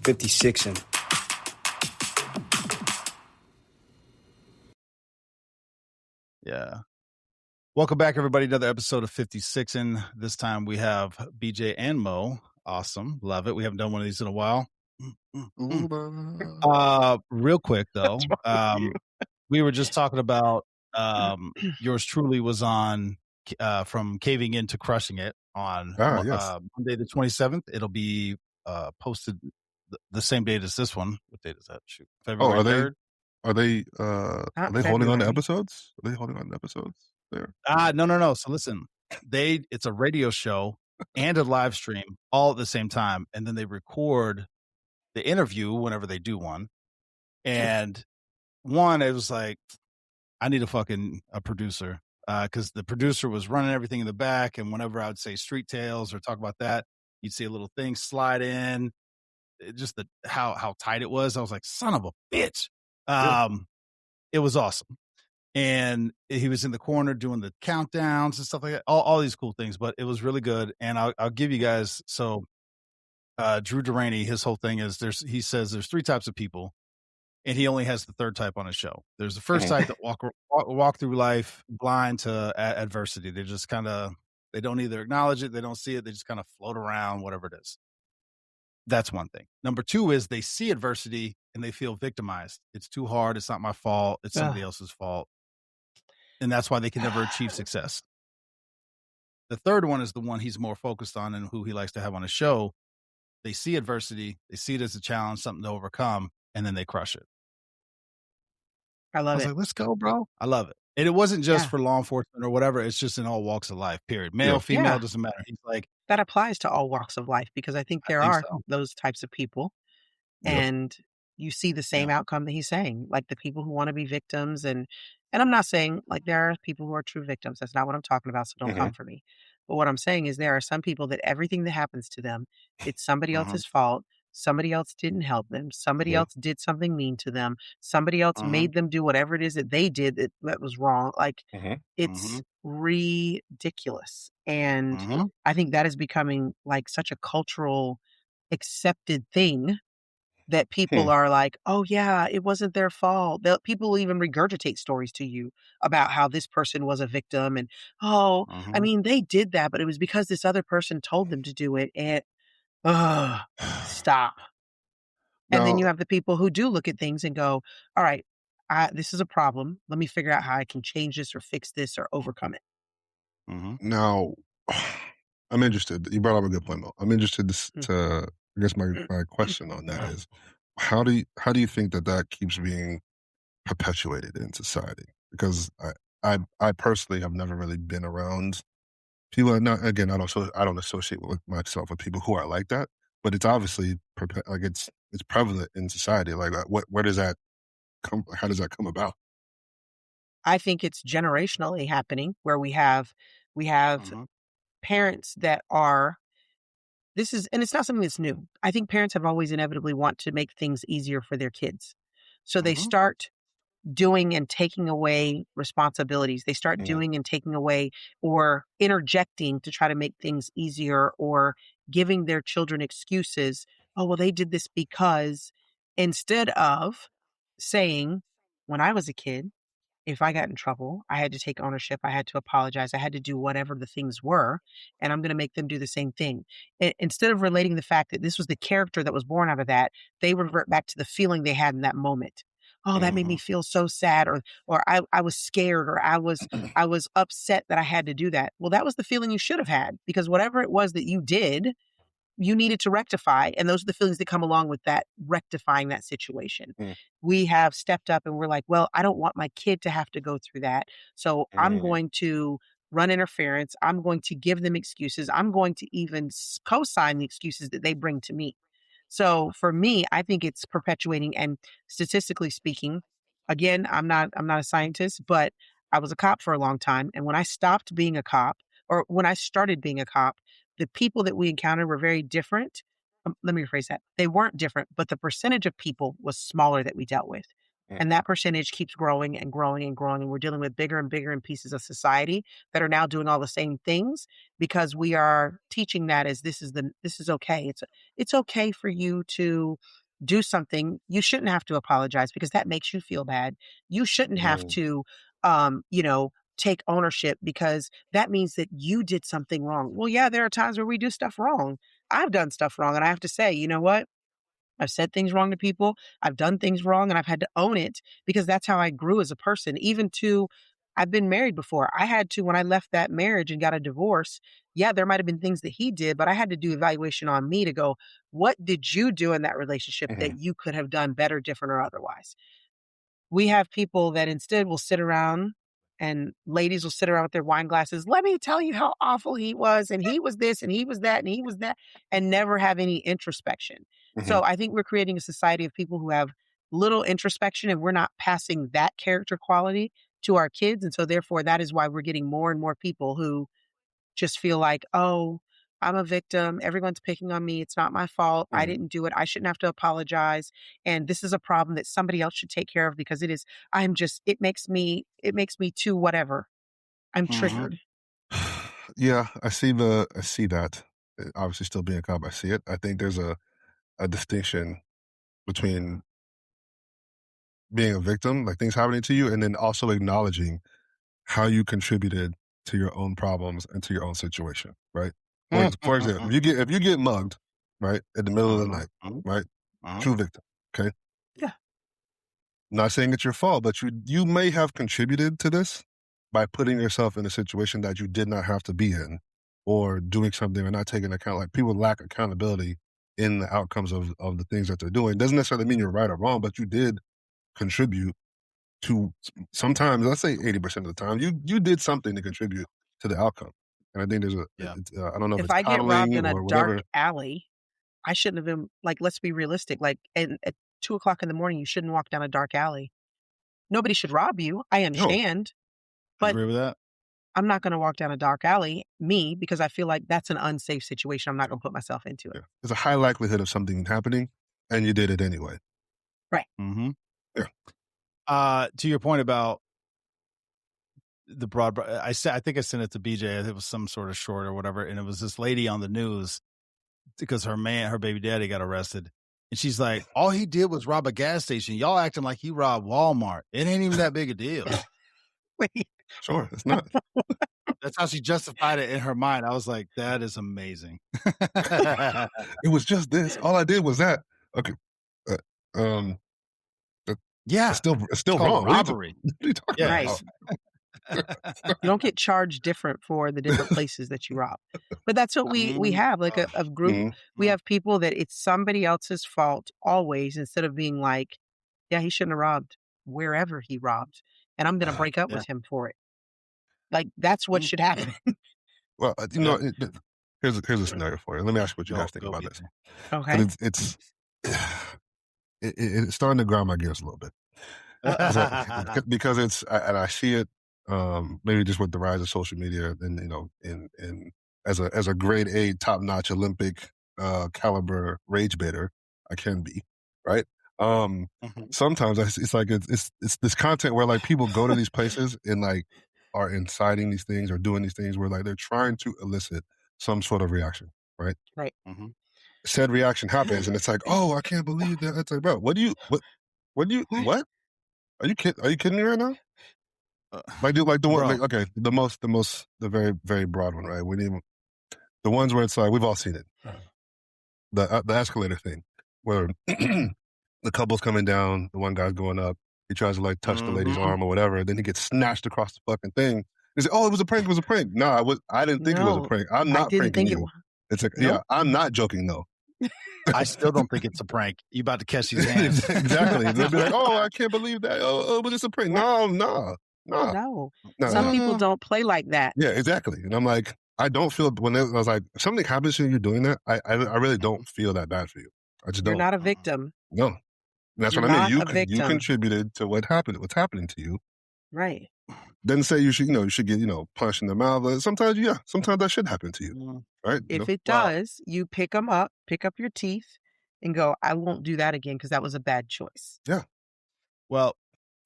Fifty Sixi'N. Yeah. Welcome back, everybody. Another episode of 56'N. This time we have BJ and Mo. Awesome. Love it. We haven't done one of these in a while. Real quick, though. We were just talking about yours truly was on from caving in to crushing it on Monday the 27th. It'll be posted the same date as this one. What date is that? Shoot. February 3rd. Are they holding on to episodes? Are they holding on to episodes there? No. So listen, it's a radio show and a live stream all at the same time, and then they record the interview whenever they do one. And it was like, I need a producer because the producer was running everything in the back, and whenever I would say street tales or talk about that, you'd see a little thing slide in. Just how tight it was. I was like, son of a bitch. It was awesome. And he was in the corner doing the countdowns and stuff like that, all these cool things, but it was really good. And I'll give you guys, so Drew Duraney, his whole thing is he says there's three types of people, and he only has the third type on his show. There's the first type that walk through life blind to adversity. They just they don't either acknowledge it, they don't see it, they just kind of float around, whatever it is. That's one thing. Number two is they see adversity and they feel victimized. It's too hard. It's not my fault. It's somebody else's fault. And that's why they can never achieve success. The third one is the one he's more focused on and who he likes to have on his show. They see adversity. They see it as a challenge, something to overcome, and then they crush it. I was like, let's go, bro. I love it. And it wasn't just for law enforcement or whatever. It's just in all walks of life, period. Male, female, doesn't matter. He's like, that applies to all walks of life because I think there are those types of people. And you see the same outcome that he's saying, like the people who want to be victims. And I'm not saying like there are people who are true victims. That's not what I'm talking about. So don't come for me. But what I'm saying is there are some people that everything that happens to them, it's somebody else's fault. Somebody else didn't help them. Somebody else did something mean to them. Somebody else made them do whatever it is that they did that was wrong. Like it's ridiculous. And I think that is becoming like such a cultural accepted thing that people are like, oh yeah, it wasn't their fault. People even regurgitate stories to you about how this person was a victim. And, I mean, they did that, but it was because this other person told them to do it. And stop. And then you have the people who do look at things and go, all right, this is a problem. Let me figure out how I can change this or fix this or overcome it. Now, I'm interested. You brought up a good point, though. I'm interested to I guess my question on that is, how do you think that keeps being perpetuated in society? Because I personally have never really been around people. I don't associate with myself with people who are like that. But it's obviously it's prevalent in society. Like, where does that come? How does that come about? I think it's generationally happening, where we have parents that are. And it's not something that's new. I think parents have always inevitably want to make things easier for their kids, so they start doing and taking away responsibilities. They start doing and taking away or interjecting to try to make things easier or giving their children excuses. Oh, well, they did this because, instead of saying, when I was a kid, if I got in trouble, I had to take ownership. I had to apologize. I had to do whatever the things were, and I'm going to make them do the same thing. Instead of relating the fact that this was the character that was born out of that, they revert back to the feeling they had in that moment. Oh, that made me feel so sad, or I was scared, or I was upset that I had to do that. Well, that was the feeling you should have had, because whatever it was that you did, you needed to rectify. And those are the feelings that come along with that, rectifying that situation. We have stepped up and we're like, well, I don't want my kid to have to go through that. So I'm going to run interference. I'm going to give them excuses. I'm going to even co-sign the excuses that they bring to me. So for me, I think it's perpetuating. And statistically speaking, again, I'm not a scientist, but I was a cop for a long time. And when I stopped being a cop, or when I started being a cop, the people that we encountered were very different. Let me rephrase that. They weren't different, but the percentage of people was smaller that we dealt with. And that percentage keeps growing and growing and growing. And we're dealing with bigger and bigger pieces of society that are now doing all the same things because we are teaching that as this is okay. It's okay for you to do something. You shouldn't have to apologize because that makes you feel bad. You shouldn't have to, take ownership because that means that you did something wrong. Well, yeah, there are times where we do stuff wrong. I've done stuff wrong and I have to say, you know what? I've said things wrong to people. I've done things wrong and I've had to own it because that's how I grew as a person. I've been married before. I had to, when I left that marriage and got a divorce, yeah, there might have been things that he did, but I had to do evaluation on me to go, what did you do in that relationship that you could have done better, different, or otherwise? We have people that instead will sit around and ladies will sit around with their wine glasses. Let me tell you how awful he was. And he was this and he was that and he was that and never have any introspection. So I think we're creating a society of people who have little introspection and we're not passing that character quality to our kids. And so therefore that is why we're getting more and more people who just feel like, oh, I'm a victim. Everyone's picking on me. It's not my fault. I didn't do it. I shouldn't have to apologize. And this is a problem that somebody else should take care of because it makes me too whatever. I'm triggered. Yeah, I see that. Obviously still being a cop, I see it. I think there's a distinction between being a victim, like things happening to you, and then also acknowledging how you contributed to your own problems and to your own situation, right? For example, if you get mugged, right, in the middle of the night, right, true victim, okay? Yeah. Not saying it's your fault, but you may have contributed to this by putting yourself in a situation that you did not have to be in, or doing something or not taking account. Like people lack accountability in the outcomes of the things that they're doing. It doesn't necessarily mean you're right or wrong, but you did contribute to, sometimes, let's say 80% of the time, you did something to contribute to the outcome. And I think there's I don't know if If it's I get robbed in a or whatever. dark alley, I shouldn't have been, like, let's be realistic. Like at 2:00 in the morning, you shouldn't walk down a dark alley. Nobody should rob you. I understand. But agree with that? I'm not going to walk down a dark alley, because I feel like that's an unsafe situation. I'm not going to put myself into it. Yeah. There's a high likelihood of something happening, and you did it anyway. Right. Yeah. To your point about the broad, I think I sent it to BJ. It was some sort of short or whatever, and it was this lady on the news because her baby daddy got arrested, and she's like, "All he did was rob a gas station. Y'all acting like he robbed Walmart. It ain't even that big a deal." Wait. Sure, it's not. That's how she justified it in her mind. I was like, that is amazing. It was just this. All I did was that. Okay. Yeah. It's still wrong. Robbery. What are you talking about? You don't get charged different for the different places that you rob. But that's what we have, like a group. We have people that it's somebody else's fault always, instead of being like, yeah, he shouldn't have robbed wherever he robbed, and I'm going to break up with him for it. Like, that's what should happen. Well, here's a scenario for you. Let me ask you what you guys think about this. Okay. It's starting to grind my gears a little bit. Because and I see it, maybe just with the rise of social media and, in as a grade A, top-notch Olympic caliber rage baiter, I can be, right? Sometimes it's like, it's this content where like people go to these places and like are inciting these things or doing these things where like they're trying to elicit some sort of reaction, right? Right. Said reaction happens and it's like, oh, I can't believe that. It's like, bro, what? Are you kidding me right now? Like the one, like, okay, the very, very broad one, right? We need the ones where it's like, we've all seen it. The escalator thing, where the couple's coming down, the one guy's going up, he tries to like touch the lady's arm or whatever, then he gets snatched across the fucking thing. He said, "Oh, it was a prank. It was a prank." No, I didn't think it was a prank. I'm not pranking you. It's like, yeah, I'm not joking though. I still don't think it's a prank. You about to catch these hands. Exactly. They'll be like, "Oh, I can't believe that. Oh, it was just a prank." No. Some people don't play like that. Yeah, exactly. And I'm like, I don't feel, I was like, if something happens to you, you're doing that, I really don't feel that bad for you. I just don't. You're not a victim. No. And that's what I mean. You contributed to what's happening to you. Right. Doesn't say you should get, punched in the mouth. Sometimes that should happen to you. Right? If it does, you pick them up, pick up your teeth and go, I won't do that again because that was a bad choice. Yeah. Well,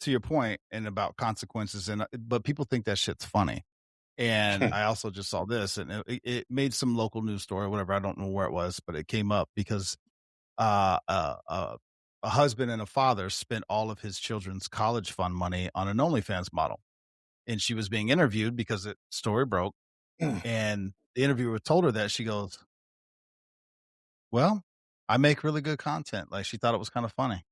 to your point and about consequences, but people think that shit's funny. And I also just saw this, and it made some local news story, whatever. I don't know where it was, but it came up because a husband and a father spent all of his children's college fund money on an OnlyFans model. And she was being interviewed because the story broke. And the interviewer told her that. She goes, well, I make really good content. Like, she thought it was kind of funny.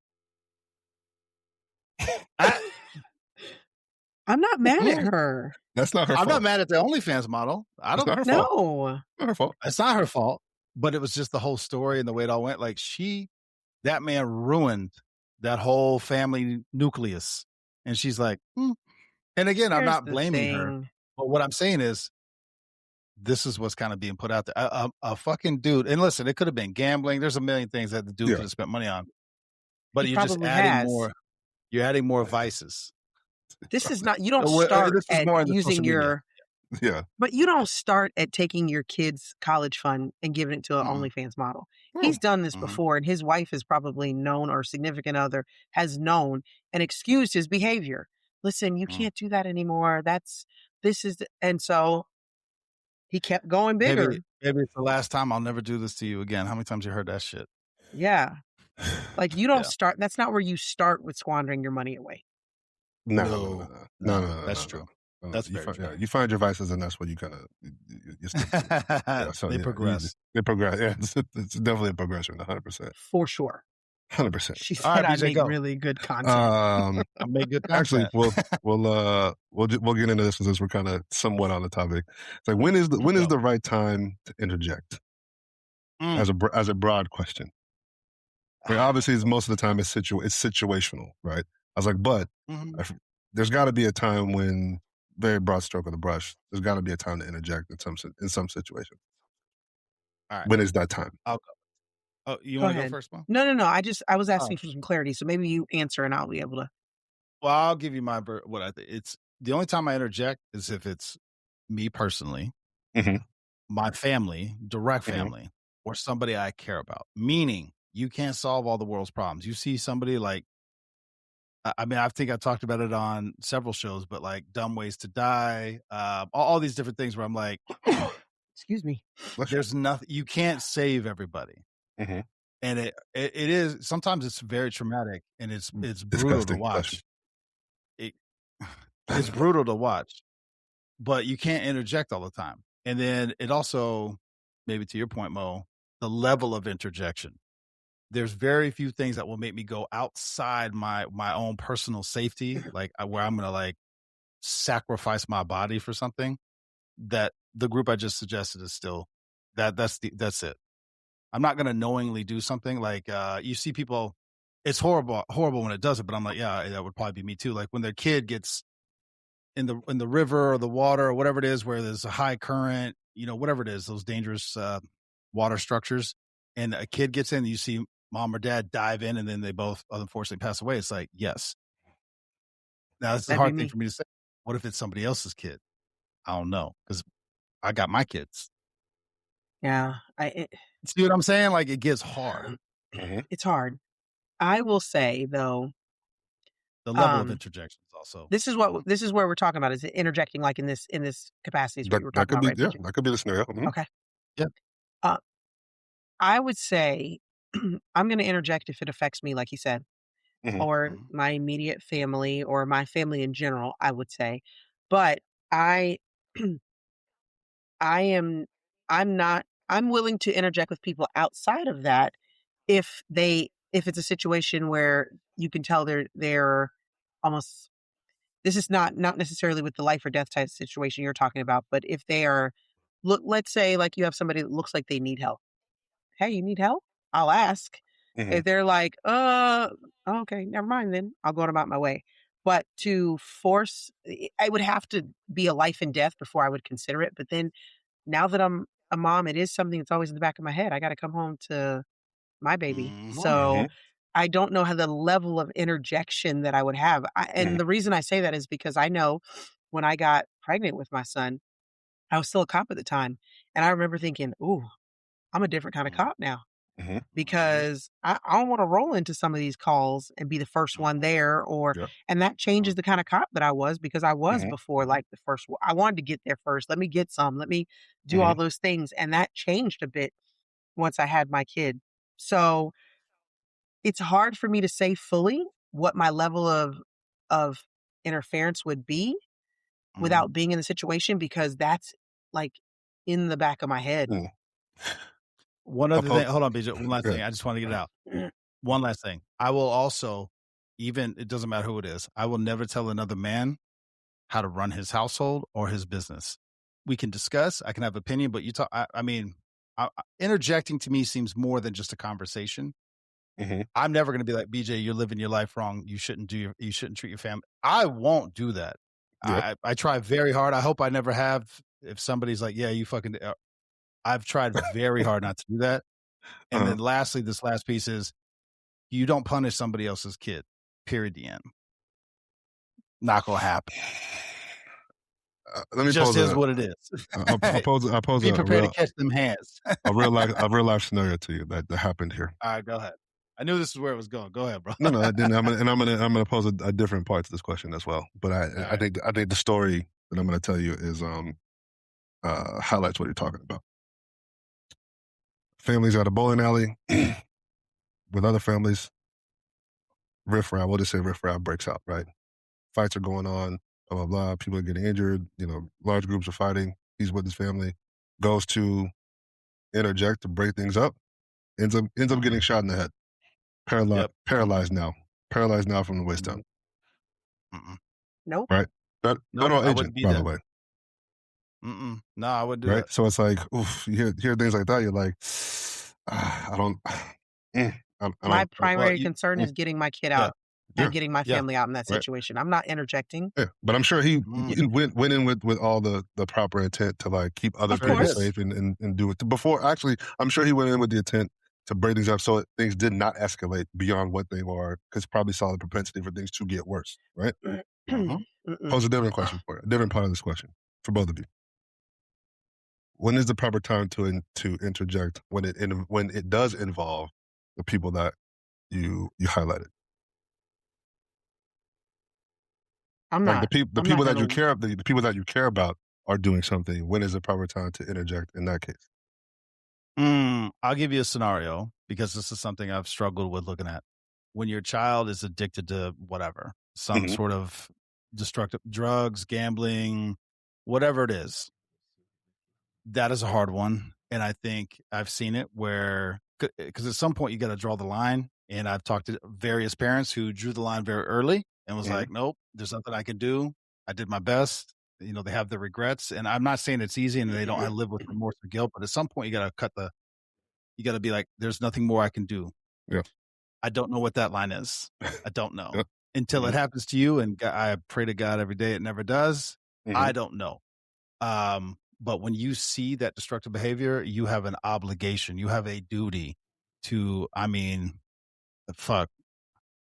I'm not mad at her. That's not her fault. I'm not mad at the OnlyFans model. It's not her fault. No. Not her fault. It's not her fault. But it was just the whole story and the way it all went. Like, that man ruined that whole family nucleus. And she's like, And again, I'm not blaming her. But what I'm saying is, this is what's kind of being put out there. A fucking dude. And listen, it could have been gambling. There's a million things that the dude could have spent money on. But you're just adding more. You're adding more vices. This is not, you don't start at using your, but you don't start at taking your kid's college fund and giving it to an OnlyFans model. He's done this before, and his wife has probably known, or significant other has known, and excused his behavior. Listen, you can't do that anymore. And so he kept going bigger. Maybe it's the last time. I'll never do this to you again. How many times you heard that shit? Yeah. Like, you don't start, that's not where you start with squandering your money away. No. That's true. No. That's very true. You find your vices, and that's what you kind of they progress. They progress. Yeah, it's definitely a progression, 100%. For sure. 100%. She said, I make really good content. I make good content. Actually, we'll get into this since we're kind of somewhat on the topic. It's like, when is the right time to interject? As a broad question. I mean, obviously, most of the time it's situational, right? I was like, but there's got to be a time when, very broad stroke of the brush, there's got to be a time to interject in some situation. All right. When is that time? I'll go. Oh, you want to go first, Mo? No. I was asking for some clarity, so maybe you answer and I'll be able to. Well, I'll give you what I think. It's the only time I interject is if it's me personally, my family, direct family, or somebody I care about. Meaning, you can't solve all the world's problems. You see somebody like, I mean, I think I talked about it on several shows, but like Dumb Ways to Die, all these different things where I'm like, excuse me, there's nothing, you can't save everybody. And it is, sometimes it's very traumatic, and it's brutal to watch. It's brutal to watch, but you can't interject all the time. And then it also, maybe to your point, Mo, the level of interjection. There's very few things that will make me go outside my own personal safety, like where I'm going to like sacrifice my body for something. That the group I just suggested is still that's it. I'm not going to knowingly do something like you see people. It's horrible when it does it, but I'm like, yeah, that would probably be me too. Like when their kid gets in the river or the water or whatever it is, where there's a high current, whatever it is, those dangerous water structures, and a kid gets in, you see mom or dad dive in, and then they both unfortunately pass away. It's like, yes. Now, it's a hard thing for me to say. What if it's somebody else's kid? I don't know, because I got my kids. Yeah. See what I'm saying? Like, it gets hard. It's hard. I will say, though, the level of interjections also. This is where we're talking about, is interjecting like in this capacity is what we're talking about. Yeah, that could be the scenario. Okay. Yeah. I would say I'm going to interject if it affects me, like you said, or my immediate family, or my family in general, I would say. But I'm willing to interject with people outside of that if it's a situation where you can tell they're almost, this is not necessarily with the life or death type situation you're talking about, but if they are, let's say like you have somebody that looks like they need help. Hey, you need help? I'll ask. If they're like, okay, never mind then. I'll go about my way. But to force, I would have to be a life and death before I would consider it. But then now that I'm a mom, it is something that's always in the back of my head. I got to come home to my baby. So I don't know how the level of interjection that I would have. And the reason I say that is because I know when I got pregnant with my son, I was still a cop at the time. And I remember thinking, ooh, I'm a different kind of cop now. because I don't want to roll into some of these calls and be the first one there, and that changes the kind of cop that I was, because I was before like the first one. I wanted to get there first. Let me get some. Let me do all those things. And that changed a bit once I had my kid. So it's hard for me to say fully what my level of interference would be without being in the situation, because that's like in the back of my head. One other thing, hold on, BJ. One last thing. I just want to get it out. One last thing. I will also, even, it doesn't matter who it is, I will never tell another man how to run his household or his business. We can discuss, I can have opinion, but you talk, I mean, interjecting to me seems more than just a conversation. I'm never going to be like, BJ, you're living your life wrong. You shouldn't treat your family. I won't do that. I try very hard. I hope I never have. If somebody's like, yeah, you fucking, I've tried very hard not to do that. And then lastly, this last piece is, you don't punish somebody else's kid. Period. The end. Not gonna happen. Let me just is what it is. I'll pose Be prepared to catch them hands. a real life scenario to you that happened here. All right, go ahead. I knew this is where it was going. Go ahead, bro. No, I didn't. I'm gonna pose a different part to this question as well. But I think the story that I'm gonna tell you is highlights what you're talking about. Families at a bowling alley with other families. Riffraff, we'll just say riffraff breaks out, right? Fights are going on, blah, blah, blah. People are getting injured. Large groups are fighting. He's with his family. Goes to interject to break things up. Ends up getting shot in the head. Paralyzed now. Paralyzed now from the waist down. Nope. Right? No agent, by the way. No, I wouldn't do that. So it's like, oof, you hear things like that, you're like, I don't. My primary concern is getting my kid out and getting my family out in that situation. I'm not interjecting. Yeah, but I'm sure he went in with all the proper intent to like keep other people safe and do it. Before, actually, I'm sure he went in with the intent to break things up so things did not escalate beyond what they were, because probably saw the propensity for things to get worse, right? Pose a different question for you, a different part of this question for both of you. When is the proper time to interject when it does involve the people that you highlighted? I'm not. The people that you care about are doing something. When is the proper time to interject in that case? I'll give you a scenario, because this is something I've struggled with looking at. When your child is addicted to whatever, some sort of destructive drugs, gambling, whatever it is, that is a hard one. And I think I've seen it where, because at some point you got to draw the line. And I've talked to various parents who drew the line very early and was like, nope, there's nothing I can do. I did my best. They have the regrets, and I'm not saying it's easy and they don't live with remorse or guilt, but at some point you got to be like, there's nothing more I can do. Yeah. I don't know what that line is. I don't know until it happens to you. And I pray to God every day it never does. I don't know. But when you see that destructive behavior, you have an obligation. You have a duty to, fuck.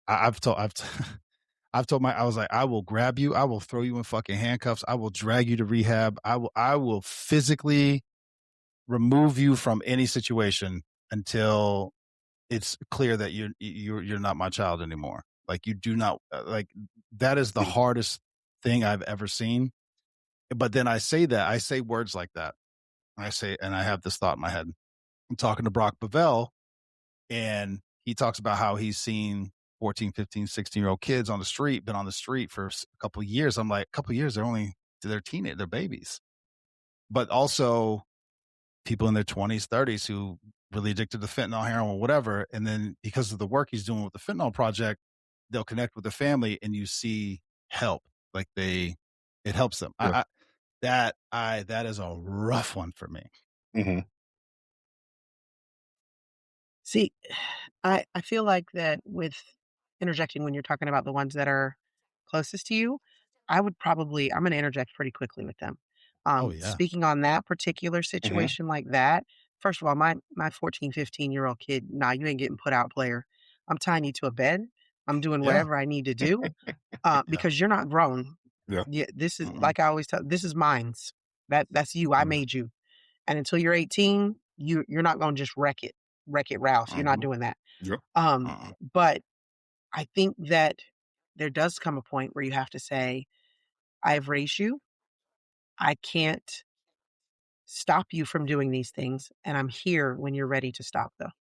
I've told I was like, I will grab you. I will throw you in fucking handcuffs. I will drag you to rehab. I will physically remove you from any situation until it's clear that you're not my child anymore. Like, you do not, like, that is the hardest thing I've ever seen. But then I say words like that. And I have this thought in my head. I'm talking to Brock Bevell, and he talks about how he's seen 14, 15, 16-year-old kids on the street, been on the street for a couple of years. I'm like, a couple of years, they're teenagers, they're babies. But also people in their 20s, 30s who really addicted to fentanyl, heroin, whatever. And then because of the work he's doing with the fentanyl project, they'll connect with the family and you see help. Like it helps them. Yeah. That is a rough one for me. See, I feel like that with interjecting, when you're talking about the ones that are closest to you, I'm going to interject pretty quickly with them. Speaking on that particular situation like that, first of all, my 14, 15-year-old kid, nah, you ain't getting put out, player. I'm tying you to a bed. I'm doing whatever I need to do because you're not grown. Yeah, this is like I always tell. This is mine's. That's you. I made you, and until you're 18, you're not going to just wreck it. Wreck-It Ralph. You're not doing that. Yep. But I think that there does come a point where you have to say, I've raised you. I can't stop you from doing these things. And I'm here when you're ready to stop, though.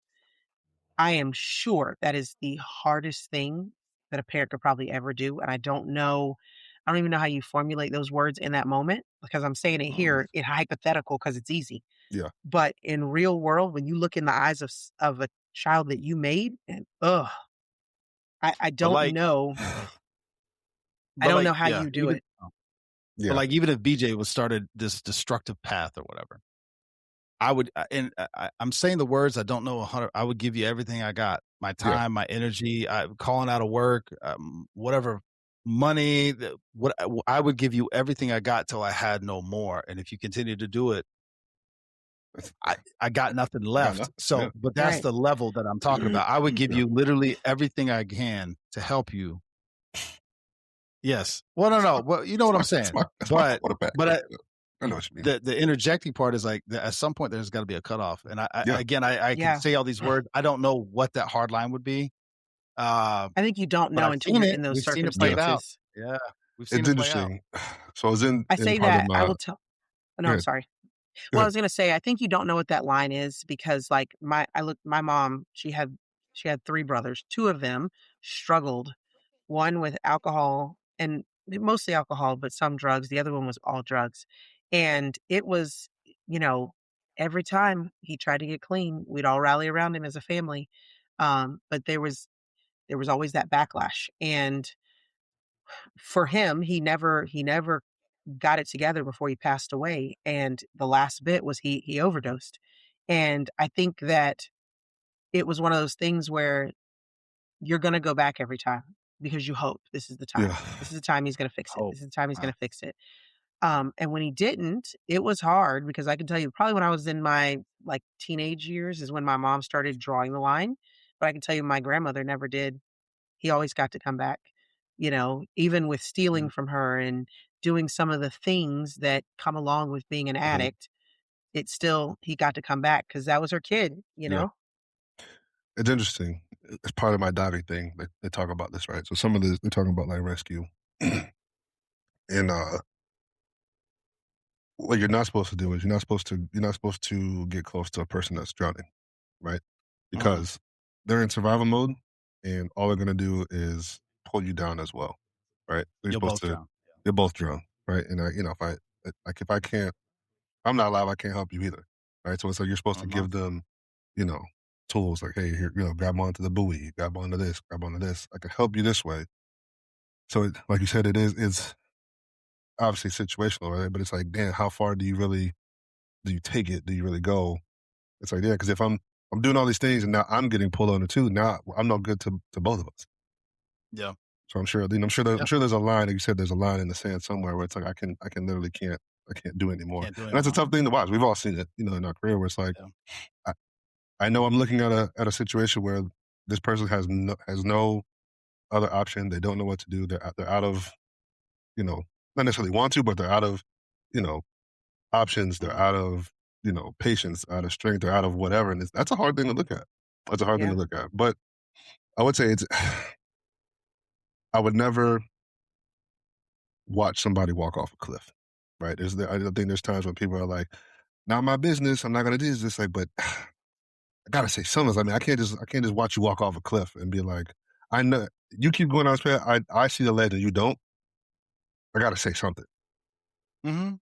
I am sure that is the hardest thing that a parent could probably ever do. And I don't even know how you formulate those words in that moment, because I'm saying it here in hypothetical because it's easy. Yeah. But in real world, when you look in the eyes of a child that you made, and I don't know. I don't know how you do it. Yeah. But like, even if BJ was started this destructive path or whatever, I would, and I'm saying the words, I don't know 100. I would give you everything I got, my time, my energy, calling out of work, whatever, money, what I would give you everything I got till I had no more. And if you continue to do it, I got nothing left. So, but that's the level that I'm talking about. I would give you literally everything I can to help you. Yes. Well, no. Well, you know what I'm saying. But I know what you mean. The interjecting part is like, at some point there's got to be a cutoff. And I can say all these words. I don't know what that hard line would be. I think you don't know until you're in those circumstances. Seen it play out. Yeah, we've seen it play out. So I was in. I say that I will tell. No, I'm sorry. Well, I was going to say, I think you don't know what that line is because, like, my mom, she had 3 brothers. 2 of them struggled. One with alcohol, and mostly alcohol, but some drugs. The other one was all drugs. And it was, every time he tried to get clean, we'd all rally around him as a family. But there was always that backlash. And for him, he never got it together before he passed away. And the last bit was he overdosed. And I think that it was one of those things where you're going to go back every time because you hope this is the time. Yeah. This is the time he's going to fix it. This is the time he's going to fix it. And when he didn't, it was hard because I can tell you probably when I was in my teenage years is when my mom started drawing the line. But I can tell you my grandmother never did. He always got to come back, even with stealing from her and doing some of the things that come along with being an addict. It's still, he got to come back because that was her kid, know? It's interesting. It's part of my diving thing. They talk about this, right? So some of this, they're talking about like rescue. And what you're not supposed to do is you're not supposed to get close to a person that's drowning, right? Because they're in survival mode and all they're going to do is pull you down as well, right? You're both drown, right? And if I can't, I'm not alive, I can't help you either, right? So it's like you're supposed to give them, tools like, hey, here, grab onto the buoy, grab onto this, I can help you this way. So like you said, it's obviously situational, right? But it's like, damn, how far do you take it? Do you really go? It's like, yeah, because if I'm doing all these things and now I'm getting pulled on it too, now I'm no good to both of us. Yeah. So I'm sure there's a line, like you said, there's a line in the sand somewhere where it's like, I literally can't do it anymore. And that's a tough thing to watch. We've all seen it, in our career where it's like, I know I'm looking at a situation where this person has no other option. They don't know what to do. They're out of, not necessarily want to, but they're out of, options. They're out of, patience, out of strength, they're out of whatever. And that's a hard thing to look at. That's a hard thing to look at. But I would say I would never watch somebody walk off a cliff, right? I think there's times when people are like, not my business, I'm not going to do this. It's like, but I got to say something. I mean, I can't just watch you walk off a cliff and be like, I know you keep going on this path. I see the ledge and you don't. I got to say something. Mm-hmm.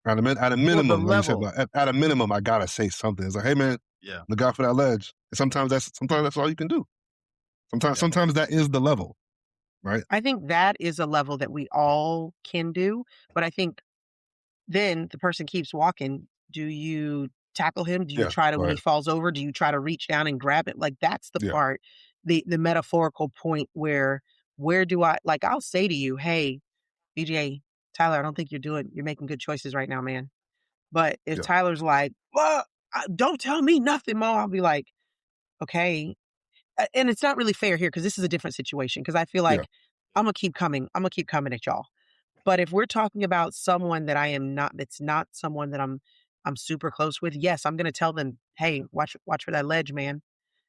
At a minimum, like you said, at a minimum, I got to say something. It's like, hey man, look out for that ledge. And sometimes that's all you can do. Sometimes that is the level, right? I think that is a level that we all can do. But I think then the person keeps walking. Do you tackle him? Do you try to, when he falls over, do you try to reach down and grab it? Like that's the part, the metaphorical point where do I, like, I'll say to you, hey, BJ, Tyler, I don't think you're making good choices right now, man. But if Tyler's like, well, don't tell me nothing, Mo, I'll be like, okay. And it's not really fair here because this is a different situation because I feel like I'm going to keep coming at y'all. But if we're talking about someone that I am not, that's not someone that I'm I'm super close with, yes, I'm going to tell them, hey, watch for that ledge, man.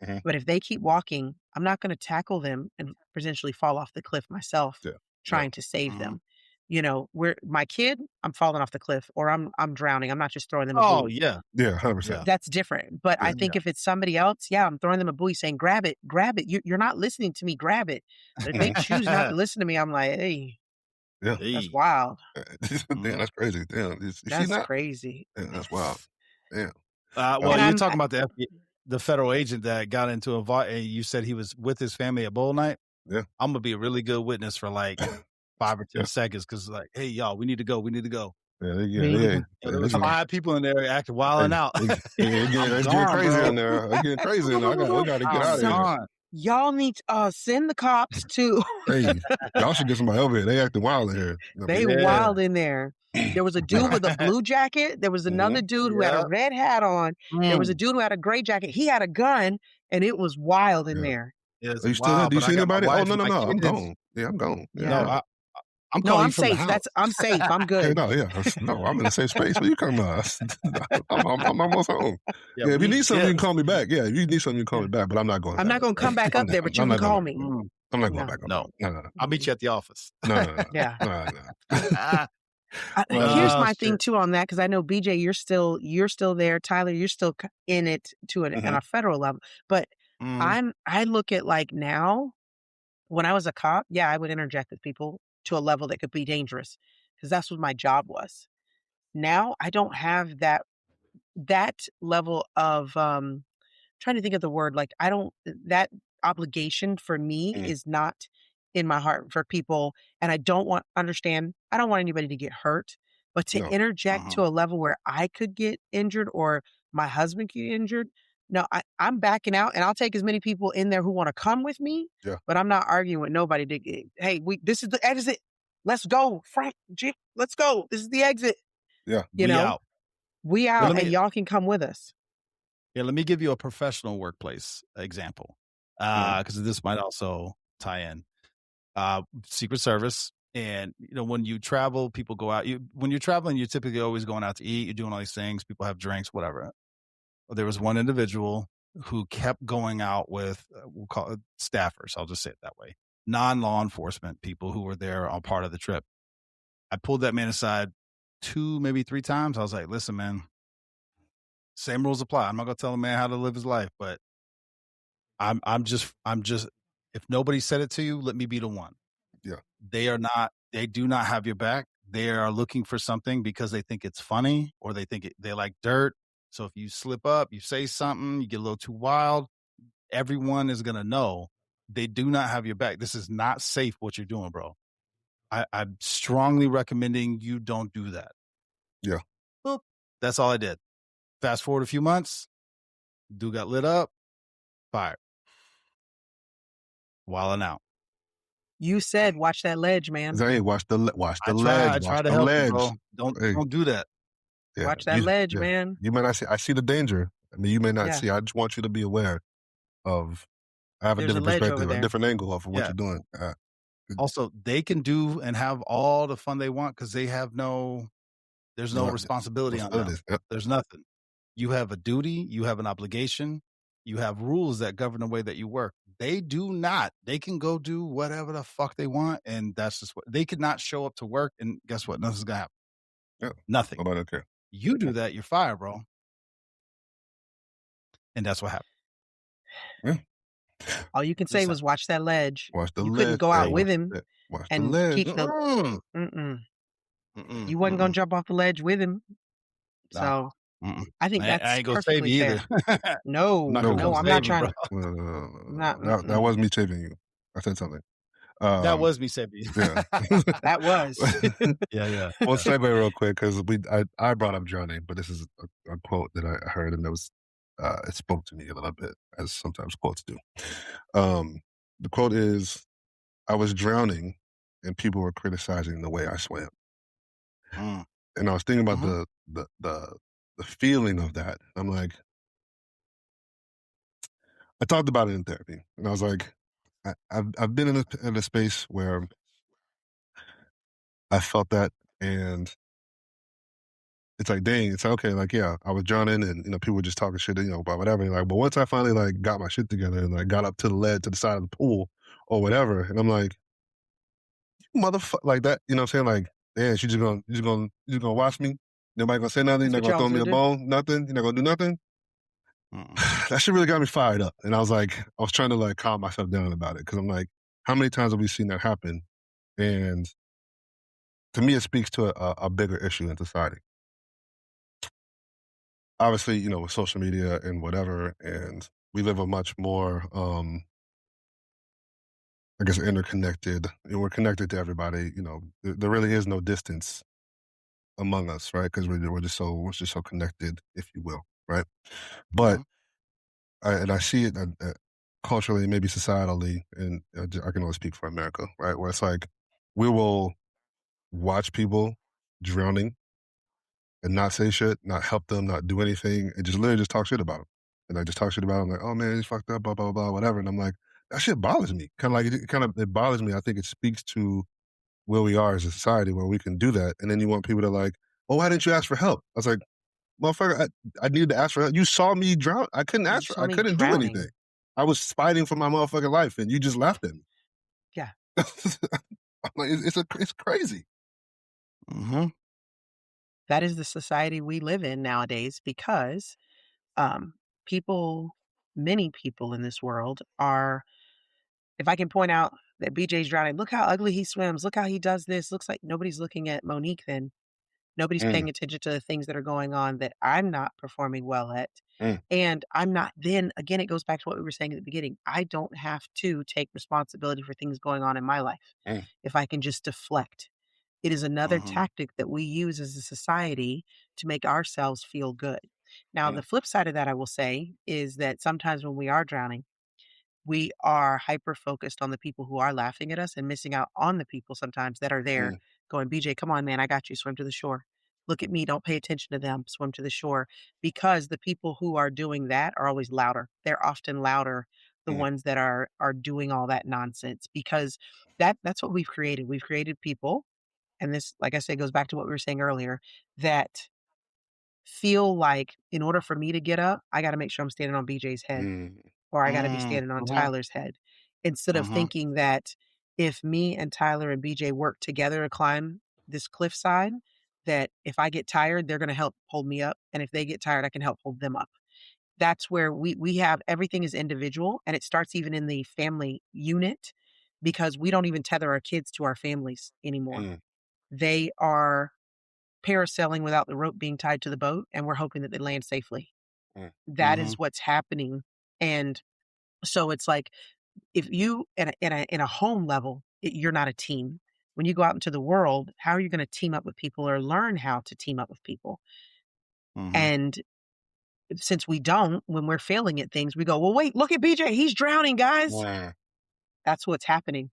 Mhm. But if they keep walking, I'm not going to tackle them and potentially fall off the cliff myself, Yeah. trying to save Mhm. them. You know, my kid, I'm falling off the cliff or I'm drowning. I'm not just throwing them a Oh buoy. yeah, Yeah, 100%. yeah. That's different. But I Yeah. think if it's somebody else, yeah, I'm throwing them a buoy saying, grab it. You're not listening to me, grab it. But if they choose not to listen to me, I'm like, hey, Yeah. that's Hey. wild. Damn, that's crazy. Damn, you see That's that? crazy. Damn, that's wild. Damn. Well, And you're I'm talking about the federal agent that got into a vault, and you said he was with his family at bowl night. Yeah. I'm gonna be a really good witness for like 5 or 10 Yeah. seconds, because like, hey y'all, we need to go. We need to go. Yeah, There was 5 people in there acting wild and out. It's getting gone, crazy bro. in there. It's getting crazy in there. We got to get out of here. Gone. y'all need to send the cops to Hey, y'all should get somebody over here. They acting wild in here. they Yeah. wild in there. There was a dude with a blue jacket. There was another dude who had a Yep. red hat on. There was a dude who had a gray jacket. He had a gun, and it was wild in Yeah. there. It's Are you still there? wild, Do you but see I got my anybody? Oh, wife no, and my I'm kids. gone. Yeah, I'm gone. Yeah. No, I'm No, calling I'm you from the safe. house. I'm safe. I'm Hey, good. no, yeah. No, I'm in a safe space. Where you come I'm almost home. Yeah, Yeah, if you we need something, you can just- call me back. Yeah, if you need something, you can call me back. But I'm not going I'm back. not gonna come back up there, but you I'm can not going call back. me. Mm, I'm not going No. back up. No. No. I'll meet you at the office. No. Yeah. No. Here's Oh, my thing shit. too on that, because I know BJ, you're still there. Tyler, you're still in it to an on a federal level. But Mm. I look at like now, when I was a cop, yeah, I would interject with people to a level that could be dangerous because that's what my job was. Now I don't have that level of trying to think of the word, like I don't that obligation for me is not in my heart for people, and I don't want anybody to get hurt, but to No. interject to a level where I could get injured or my husband get injured. No, I'm backing out, and I'll take as many people in there who want to come with me. Yeah. But I'm not arguing with nobody. Hey, this is the exit. Let's go, Frank. Let's go. This is the exit. Yeah. You We know, out. we Well, out, and y'all can come with us. Yeah, let me give you a professional workplace example, because this might also tie in. Secret Service, and when you travel, people go out. When you're traveling, you're typically always going out to eat. You're doing all these things. People have drinks, whatever. There was one individual who kept going out with, we'll call it staffers. I'll just say it that way. Non-law enforcement people who were there on part of the trip. I pulled that man aside 2, maybe 3 times. I was like, listen, man, same rules apply. I'm not going to tell a man how to live his life, but I'm just, if nobody said it to you, let me be the one. Yeah. They do not have your back. They are looking for something because they think it's funny, or they think they like dirt. So if you slip up, you say something, you get a little too wild, everyone is going to know. They do not have your back. This is not safe what you're doing, bro. I'm strongly recommending you don't do that. Yeah. Boop. That's all I did. Fast forward a few months, dude got lit up, fired. Wilding out. You said, watch that ledge, man. Hey, watch the ledge. I try to help you, bro. Don't do that. Yeah, watch that ledge, man. You may not see. I see the danger. I mean, you may not Yeah. see. I just want you to be aware of. I have There's a a different ledge over perspective, a there. different angle of what you're doing. Also, they can do and have all the fun they want because they have there's no responsibility on them. Yep. There's nothing. You have a duty. You have an obligation. You have rules that govern the way that you work. They do not. They can go do whatever the fuck they want, and that's just what they could not show up to work. And guess what? Nothing's gonna happen. Yeah. Nothing. Nobody care. You do that, you're fired, bro. And that's what happened. Yeah. All you can say was watch that ledge. Watch the you ledge. couldn't go out with him Watch and the ledge. keep the. You wasn't gonna jump off the ledge with him. So I think that's I ain't gonna save you fair. either. No, I'm not trying to. That was me saving you. I said something. That was me saving you. Yeah. That was. Yeah. We'll segue real quick because I brought up drowning, but this is a quote that I heard, and it spoke to me a little bit, as sometimes quotes do. The quote is, "I was drowning, and people were criticizing the way I swam." And I was thinking about the feeling of that. I'm like, I talked about it in therapy, and I was like, I've been in a space where I felt that, and it's like, dang, it's okay. Like, yeah, I was drowning and, people were just talking shit, about whatever. And like, but once I finally like got my shit together and like got up to the ledge to the side of the pool or whatever, and I'm like, motherfucker, like that, you know what I'm saying? Like, damn, you just gonna watch me? Nobody gonna say nothing? That's You're what not gonna y'all throw was me gonna a do. bone? Nothing? You're not gonna do nothing? That shit really got me fired up. And I was trying to like calm myself down about it. Cause I'm like, how many times have we seen that happen? And to me, it speaks to a bigger issue in society. Obviously, with social media and whatever, and we live a much more, I guess, interconnected. We're connected to everybody. There really is no distance among us, right? Because we're just so connected, if you will, right? But I see it culturally, maybe societally, and I can only speak for America, right? Where it's like we will watch people drowning and not say shit, not help them, not do anything, and just literally just talk shit about them. And I just talk shit about them, like, oh man, he's fucked up, blah blah blah, whatever. And I'm like, that shit bothers me. It bothers me. I think it speaks to where we are as a society where we can do that. And then you want people to like, oh, why didn't you ask for help? I was like, motherfucker, I needed to ask for help. You saw me drown. I couldn't You ask for. saw I me couldn't do drowning. anything. I was fighting for my motherfucking life, and you just laughed at me. Yeah. I'm like, it's crazy. Mm-hmm. That is the society we live in nowadays because many people in this world are, if I can point out that BJ's drowning, look how ugly he swims, look how he does this, looks like nobody's looking at Monique then. Nobody's Mm, paying attention to the things that are going on that I'm not performing well at. mm, And I'm not, then again, it goes back to what we were saying at the beginning. I don't have to take responsibility for things going on in my life mm, if I can just deflect. It is another Mm-hmm. tactic that we use as a society to make ourselves feel good. Now, the mm, flip side of that, I will say, is that sometimes when we are drowning, we are hyper focused on the people who are laughing at us and missing out on the people sometimes that are there mm, going, BJ, come on, man, I got you. Swim to the shore. Look at me. Don't pay attention to them. Swim to the shore. Because the people who are doing that are always louder. They're often louder, the mm, ones that are doing all that nonsense, because that's what we've created. We've created people, and this, like I said, goes back to what we were saying earlier, that feel like in order for me to get up, I got to make sure I'm standing on BJ's head mm, or I gotta be standing on Mm-hmm. Tyler's head. Instead of Mm-hmm. thinking that if me and Tyler and BJ work together to climb this cliffside, that if I get tired, they're gonna help hold me up. And if they get tired, I can help hold them up. That's where we have everything is individual, and it starts even in the family unit because we don't even tether our kids to our families anymore. mm, They are parasailing without the rope being tied to the boat, and we're hoping that they land safely. mm, That is what's happening. And so it's like if you in a home level, you're not a team. When you go out into the world, how are you going to team up with people or learn how to team up with people? Mm-hmm. And since we don't, when we're failing at things, we go, well, wait, look at BJ. He's drowning, guys. mm, That's what's happening.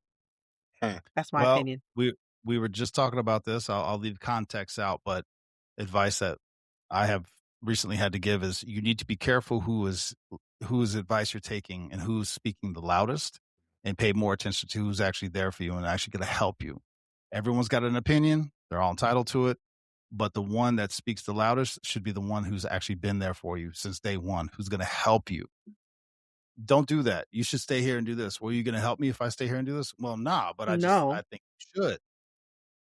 mm, That's my Well, opinion. we were just talking about this. I'll leave context out, but advice that I have recently had to give is you need to be careful whose advice you're taking and who's speaking the loudest, and pay more attention to who's actually there for you and actually going to help you. Everyone's got an opinion; they're all entitled to it. But the one that speaks the loudest should be the one who's actually been there for you since day one, who's going to help you. Don't do that. You should stay here and do this. Well, are you going to help me if I stay here and do this? Well, nah, but I No. think you should.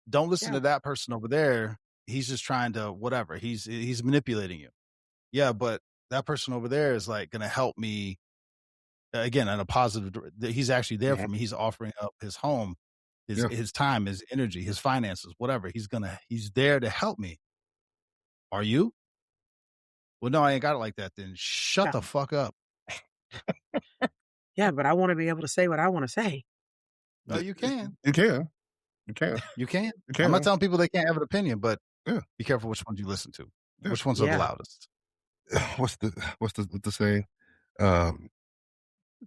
Don't listen Yeah. to that person over there. He's just trying to whatever. He's manipulating you. Yeah, but that person over there is like going to help me again in a positive. He's actually there for me. He's offering up his home, yeah. his time, his energy, his finances, whatever. He's there to help me. Are you? Well, no, I ain't got it like that. Then shut Yeah. the fuck up. Yeah, but I want to be able to say what I want to say. No, you can. You can. You can. You can. You can. I'm not telling people they can't have an opinion, but Yeah. be careful which ones you listen to. Yeah. Which ones are the Yeah. loudest? What's the saying?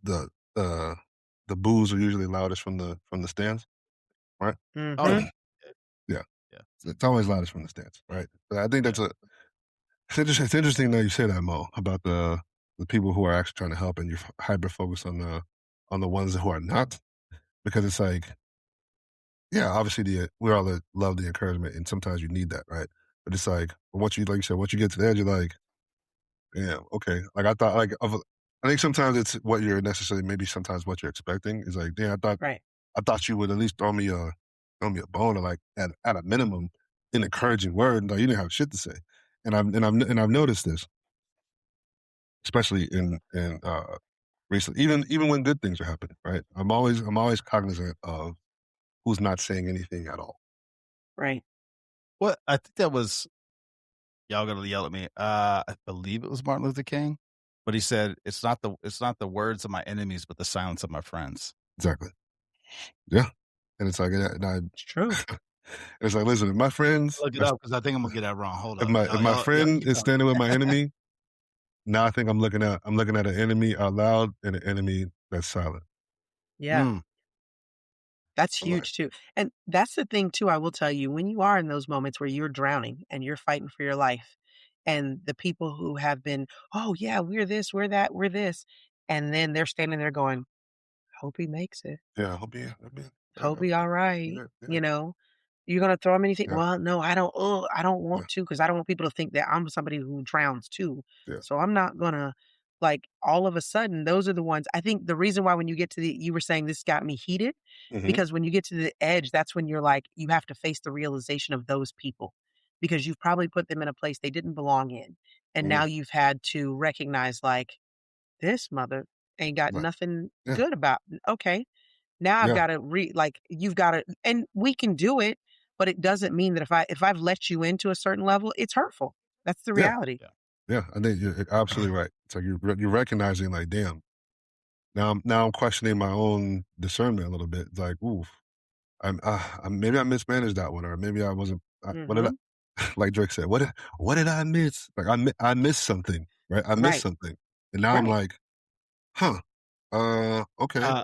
The the boos are usually loudest from the stands, right? Mhm. Oh yeah. Yeah. Yeah. It's always loudest from the stands, right? But I think that's it's interesting that you say that, Mo, about the people who are actually trying to help and you're hyper focused on the ones who are not, because it's like, yeah, obviously we all love the encouragement and sometimes you need that, right? But it's like once you like you said, once you get to the edge, you're like, damn, okay. Like I thought, I think sometimes it's what you're necessarily, maybe sometimes what you're expecting is like, damn, Right. I thought you would at least throw me a bone, or like at a minimum, an encouraging word. Like you didn't have shit to say, and I've noticed this, especially in recently, even when good things are happening. Right, I'm always cognizant of who's not saying anything at all. Right. What I think that was, y'all gonna yell at me. I believe it was Martin Luther King, but he said it's not the words of my enemies, but the silence of my friends. Exactly. Yeah, and it's like, It's true. it's like, listen, if my friends, Look it up because I think I'm gonna get that wrong. Hold if up. my friend Keep is talking. standing with my enemy, now I think I'm looking at an enemy out loud and an enemy that's silent. Yeah. Mm. That's I'm like, huge too. And that's the thing too, I will tell you, when you are in those moments where you're drowning and you're fighting for your life, and the people who have been, oh yeah, we're this, we're that, we're this, and then they're standing there going, hope he makes it. yeah, I'll be, Hope he all right. yeah, You're gonna throw him anything? yeah, Well, no, I don't. Oh, I don't yeah, want to because I don't want people to think that I'm somebody who drowns too. yeah. So I'm not gonna like all of a sudden. Those are the ones. I think the reason why when you get to you were saying this got me heated Mm-hmm. because when you get to the edge, that's when you're like you have to face the realization of those people because you've probably put them in a place they didn't belong in, and Mm-hmm. now you've had to recognize like this mother ain't got Like, nothing yeah, good about. Okay, now I've yeah, gotta like, you've gotta and we can do it, but it doesn't mean that if I've let you into a certain level, it's hurtful. That's the yeah, reality. Yeah. yeah. I think you're absolutely right. It's like you're recognizing, like, damn. Now I'm questioning my own discernment a little bit. It's like, oof, maybe I mismanaged that one, or maybe I wasn't. What did Mhm. like Drake said, what did I miss? Like I missed something, right? I missed Right. something, and now I'm Right. like, huh, okay, Uh,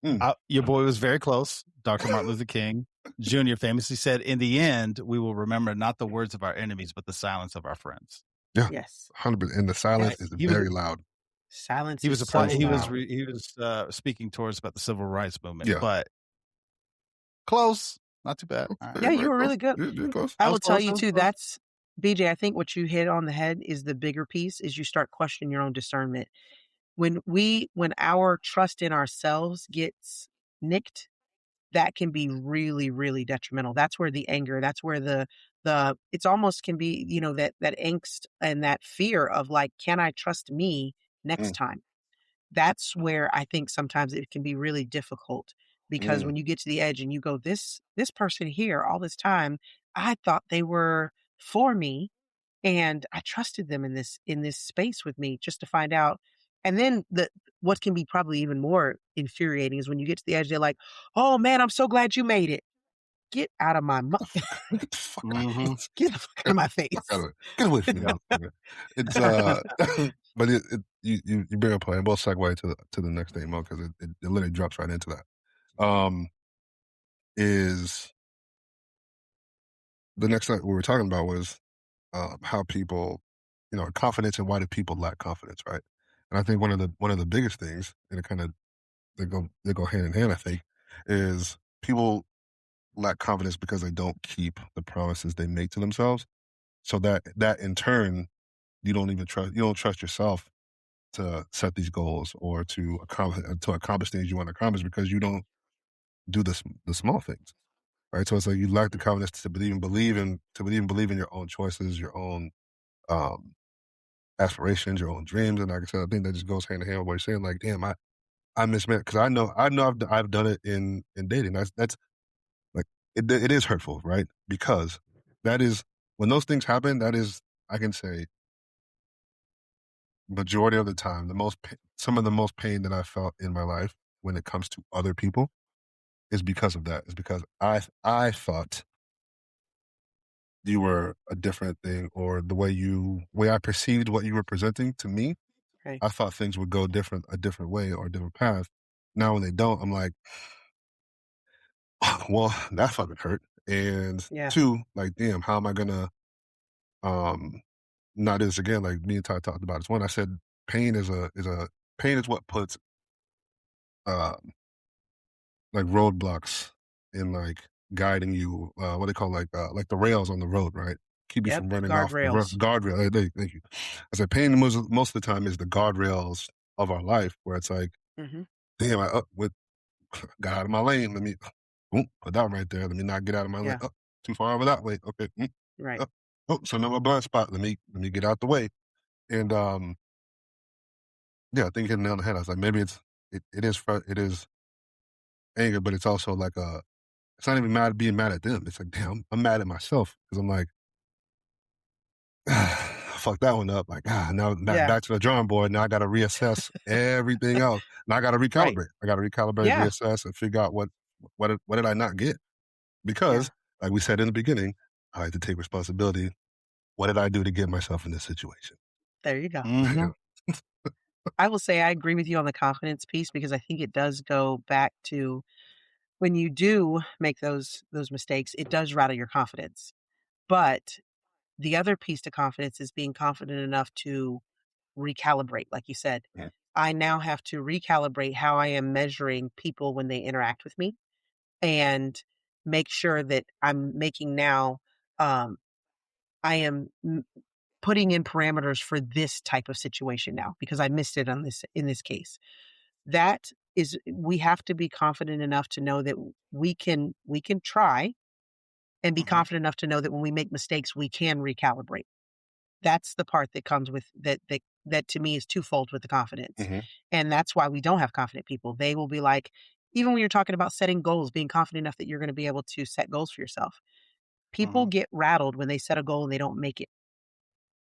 mm, your boy was very close. Dr. Martin Luther King Jr. famously said, "In the end, we will remember not the words of our enemies, but the silence of our friends." yeah, Yes. 100%. And the silence Yes. is He was very loud. Silence he is was so applying. loud. He was speaking towards about the civil rights movement, Yeah, but close, not too bad. All right. very, Yeah, you very were close. really good. You're close. I I will was tell close. you I was too, close. that's BJ, I think what you hit on the head is the bigger piece is you start questioning your own discernment. When our trust in ourselves gets nicked, that can be really, really detrimental. That's where the anger, that's where the it's almost can be, that angst and that fear of like, can I trust me next Mm, time? That's where I think sometimes it can be really difficult because mm, when you get to the edge and you go, this person here all this time, I thought they were for me and I trusted them in this space with me just to find out. And then what can be probably even more infuriating is when you get to the edge, they're like, "Oh man, I'm so glad you made it. Get out of my get the fuck out of Mm-hmm. get the fuck out of my fuck out face." of it. Get away from me, motherfucker. It's but you bring up a point, and we'll segue to the next thing, because it literally drops right into that. Is the next thing we were talking about was how people, confidence, and why do people lack confidence, right? And I think one of the biggest things, and it kind of they go hand in hand, I think, is people lack confidence because they don't keep the promises they make to themselves. So that in turn, you don't trust yourself to set these goals or to accomplish things you want to accomplish because you don't do the small things, right? So it's like you lack the confidence to even believe in your own choices, your own um, aspirations, your own dreams, and like I said, I think that just goes hand in hand with what you're saying. Like, damn, I mismeant, because I've done it in dating. That's like it is hurtful, right? Because that is when those things happen. That is, I can say, majority of the time, some of the most pain that I felt in my life when it comes to other people is because of that. Is because I thought you were a different thing, or the way I perceived what you were presenting to me. Right. I thought things would go a different way or a different path. Now when they don't, I'm like, well, that fucking hurt. And Yeah. two, like, damn, how am I gonna um not do this again? Like me and Ty talked about this one. I said pain is what puts like roadblocks in like guiding you, what they call like the rails on the road, right? keep you Yep, from running off the guardrails. guardrail. Thank you. I said pain most of the time is the guardrails of our life, where it's like, damn, I got out of my lane. Let me put that right there. Let me not get out of my lane. Yeah. Too far over that way. Okay. Right. So now my blind spot. Let me get out the way. And yeah, I think you hit the nail on the head. I was like, maybe it is anger, but it's also like it's not even being mad at them. It's like, damn, I'm mad at myself because I'm like, fuck that one up. Like, now back to the drawing board. Now I got to reassess everything else. Now I got to recalibrate. Right. I got to recalibrate, Yeah. reassess, and figure out what did I not get? Because, like we said in the beginning, I like to take responsibility. What did I do to get myself in this situation? There you go. Mhm. I will say I agree with you on the confidence piece, because I think it does go back to when you do make those mistakes, it does rattle your confidence. But the other piece to confidence is being confident enough to recalibrate, like you said. Yeah. I now have to recalibrate how I am measuring people when they interact with me, and make sure that I'm making now, I am putting in parameters for this type of situation now, because I missed it in this case. That is, we have to be confident enough to know that we can try, and be confident enough to know that when we make mistakes, we can recalibrate. That's the part that comes with that to me is twofold with the confidence. And that's why we don't have confident people. They will be like, even when you're talking about setting goals, being confident enough that you're going to be able to set goals for yourself. People get rattled when they set a goal and they don't make it.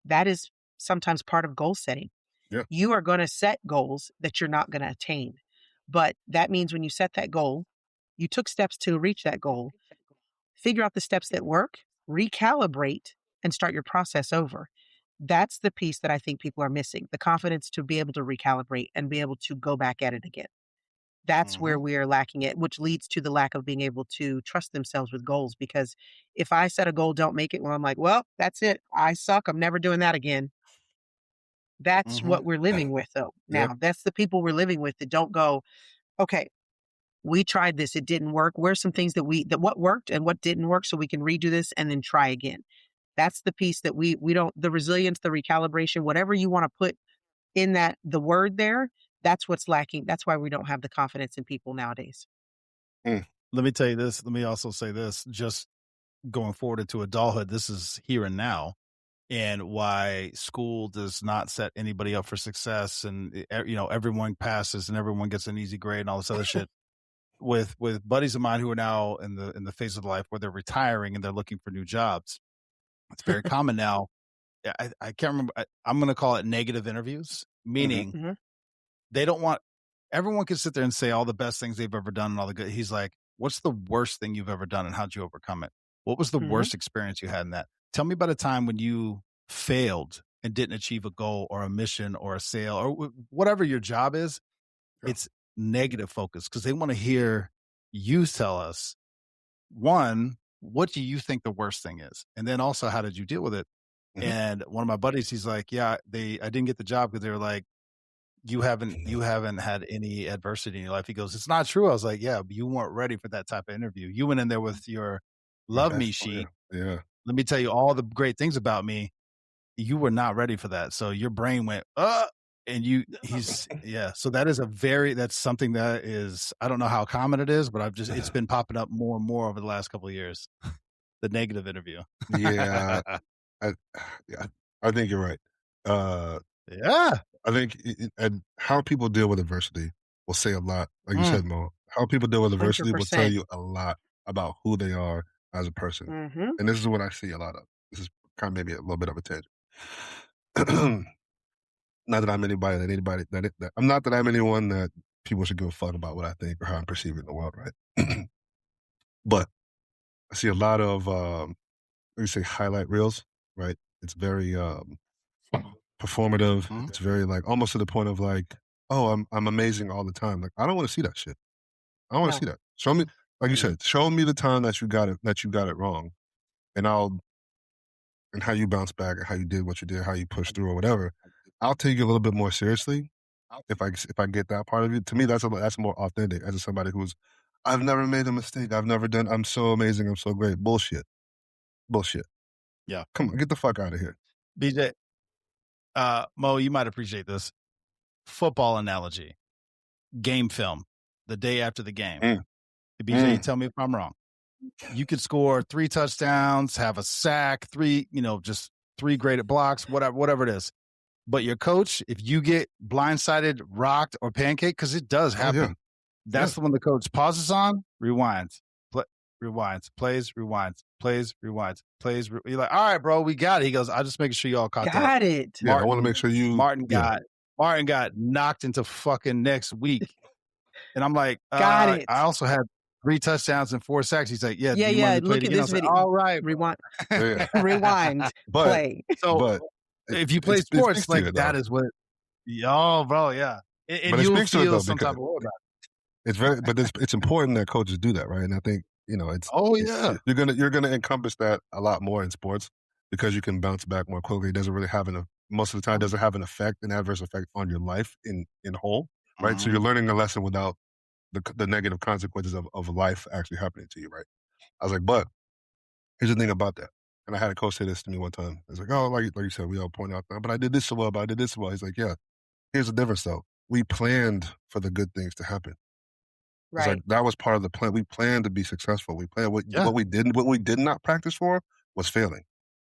That is sometimes part of goal setting. Yeah. You are going to set goals that you're not going to attain. But that means when you set that goal, you took steps to reach that goal, figure out the steps that work, recalibrate, and start your process over. That's the piece that I think people are missing, the confidence to be able to recalibrate and be able to go back at it again. That's where we are lacking it, which leads to the lack of being able to trust themselves with goals. Because if I set a goal, don't make it, well, I'm like, well, that's it. I suck. I'm never doing that again. That's what we're living with, though. Now, that's the people we're living with that don't go, okay, we tried this. It didn't work. Where's some things that what worked and what didn't work, so we can redo this and then try again. That's the piece that we don't, the resilience, the recalibration, whatever you want to put in that, the word there, that's what's lacking. That's why we don't have the confidence in people nowadays. Let me tell you this. Let me also say this, just going forward into adulthood, this is here and now, and why school does not set anybody up for success. And, everyone passes and everyone gets an easy grade and all this other shit. With buddies of mine who are now in the phase of life where they're retiring and they're looking for new jobs. It's very common now. I can't remember. I'm going to call it negative interviews, meaning they don't want, everyone can sit there and say all the best things they've ever done and all the good. He's like, what's the worst thing you've ever done and how'd you overcome it? What was the worst experience you had in that? Tell me about a time when you failed and didn't achieve a goal or a mission or a sale or whatever your job is. It's negative focus, because they want to hear you tell us, one, what do you think the worst thing is? And then also, how did you deal with it? And one of my buddies, he's like, I didn't get the job because they were like, you haven't had any adversity in your life. He goes, it's not true. I was like, yeah, but you weren't ready for that type of interview. You went in there with your love me sheet. Yeah. Let me tell you all the great things about me. You were not ready for that. So your brain went, and so that is that's something that is, I don't know how common it is, but it's been popping up more and more over the last couple of years. The negative interview. Yeah. I think you're right. Yeah. I think and how people deal with adversity will say a lot. Like you said, Mo, how people deal with adversity will tell 100%. you a lot about who they are as a person. And this is what I see a lot of. This is kind of maybe a little bit of a tangent. Not that I'm I'm not that I'm anyone that people should give a fuck about what I think or how I'm perceived in the world, right? But I see a lot of let me say highlight reels, right? It's very performative. It's very like almost to the point of like, oh, I'm amazing all the time. Like, I don't want to see that shit. I don't want to see that. Show me, like you said, show me the time that you got it wrong, and how you bounce back, or how you did what you did, how you pushed through, or whatever. I'll take you a little bit more seriously if I get that part of you. To me, that's more authentic as somebody who's, I've never made a mistake. I'm so amazing. I'm so great. Bullshit. Yeah. Come on, get the fuck out of here. BJ, Mo, you might appreciate this. Football analogy. Game film. The day after the game. BJ, tell me if I'm wrong. You could score 3 touchdowns, have a sack, 3, just 3 graded blocks, whatever it is. But your coach, if you get blindsided, rocked, or pancake, because it does happen, that's the one the coach pauses on, rewinds, rewinds, plays, rewinds, plays, rewinds, plays. You're like, all right, bro, we got it. He goes, I'll just make sure you all caught that. Got it. Yeah, I want to make sure you. Martin got knocked into fucking next week. And I'm like, got it. I also had 3 touchdowns and 4 sacks. He's like, yeah. Look at this video. Like, all right. Rewind. Rewind. Play. So if you play sports, like that is what, bro, yeah. And you'll feel some type of way about it. It's important that coaches do that, right? And I think, it's you're gonna encompass that a lot more in sports because you can bounce back more quickly. It doesn't really have most of the time doesn't have an adverse effect on your life in whole, right? Mm-hmm. So you're learning a lesson without the negative consequences of life actually happening to you, right? I was like, but here's the thing about that. And I had a coach say this to me one time. It's like, oh, like you said, we all point out that, but I did this so well, but I did this so well. He's like, yeah, here's the difference though. We planned for the good things to happen. Right. It's like that was part of the plan. We planned to be successful. We planned what we did not practice for was failing.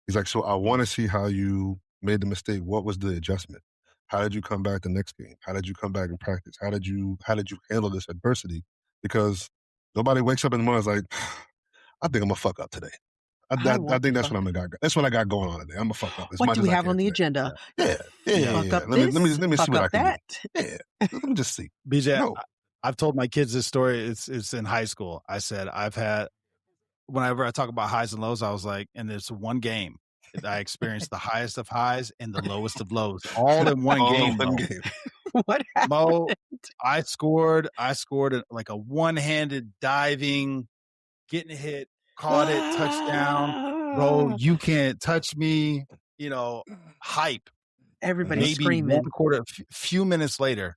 He's like, so I want to see how you made the mistake. What was the adjustment? How did you come back the next game? How did you come back in practice? How did you handle this adversity? Because nobody wakes up in the morning and is like, I think I'm gonna fuck up today. I think that's what that's what I got going on today. I'm gonna fuck up. What do we have on the agenda? Yeah. Fuck up Let me see fuck what up I can that. do. Yeah. Let me just see. BJ, I've told my kids this story. It's in high school. I said whenever I talk about highs and lows, I was like, and there's one game that I experienced the highest of highs and the lowest of lows, all in one game. What happened? Mo, I scored like a one-handed diving, getting hit, caught it, touchdown. Bro, you can't touch me. Hype. Everybody maybe screaming. 1 quarter, few minutes later,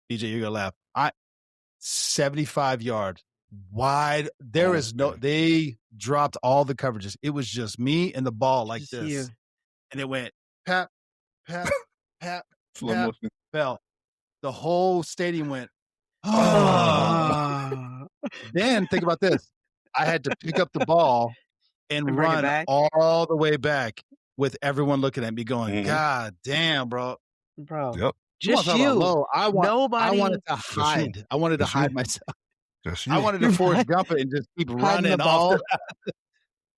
BJ, you're gonna laugh. 75 yards wide. There is they dropped all the coverages. It was just me and the ball like Just this. you. And it went pat, pat, pat, pat, fell. The whole stadium went, Then think about this. I had to pick up the ball and run all the way back with everyone looking at me going, God damn, bro. Yep. Just you. Low. I wanted to hide. You. I wanted to hide myself. I wanted to Forrest Gump it and just keep running the ball.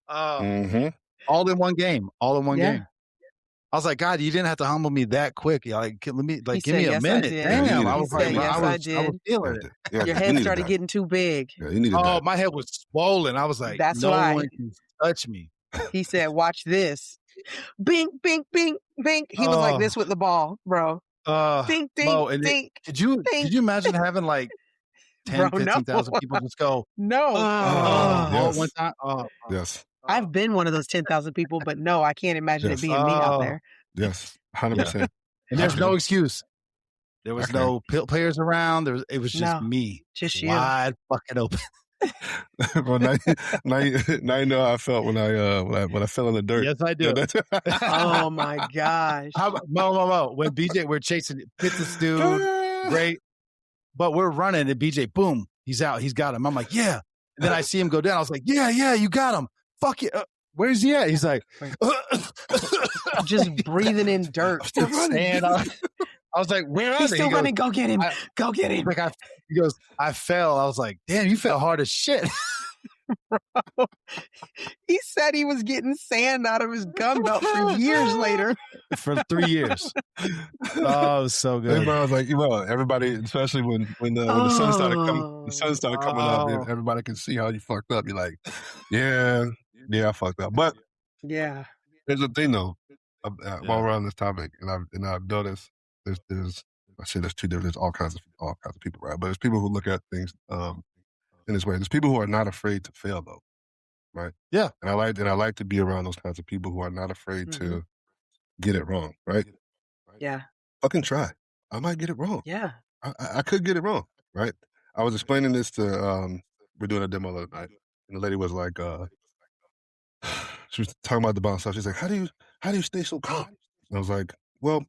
All in one game. All in one game. I was like, God, you didn't have to humble me that quick. Like, give me a minute. Damn, I was feeling it. Yeah, your head started getting too big. Yeah, you needed that. My head was swollen. I was like, That's no why. one can touch me. He said, watch this. Bink, bink, bink, bink. He was like this with the ball, bro. Dink, dink, Mo, dink. Could you imagine having like 10, 15,000 people just go, all one time? Yes. I've been one of those 10,000 people, but no, I can't imagine it being me out there. Yes, 100%. And there's no excuse. There was no players around. It was just me. Just you. Wide fucking open. Well, now you know how I felt when I fell in the dirt. Yes, I do. Oh my gosh. Mo. When BJ, we're chasing, hit this dude, great. But we're running and BJ, boom, he's out. He's got him. I'm like, yeah. And then I see him go down. I was like, yeah, you got him. Fuck it. Where's he at? He's like, just breathing in dirt. I was like, where are they? He's still running. Go get him. Go get him. He goes, I fell. I was like, damn, you fell hard as shit. Bro, he said he was getting sand out of his gun belt for years later. For 3 years. Oh, it was so good. I was like, everybody, especially when the sun started coming up, everybody can see how you fucked up. You're like, yeah, I fucked up. But yeah, there's a thing though. While we're on this topic, and I've noticed there's all kinds of people, right? But there's people who look at things in this way. There's people who are not afraid to fail though, right? Yeah. And I like to be around those kinds of people who are not afraid to get it wrong, right? Yeah. Fucking try. I might get it wrong. Yeah. I could get it wrong, right? I was explaining this to we're doing a demo the other night, and the lady was like, she was talking about the bomb stuff. She's like, how do you stay so calm? And I was like, well,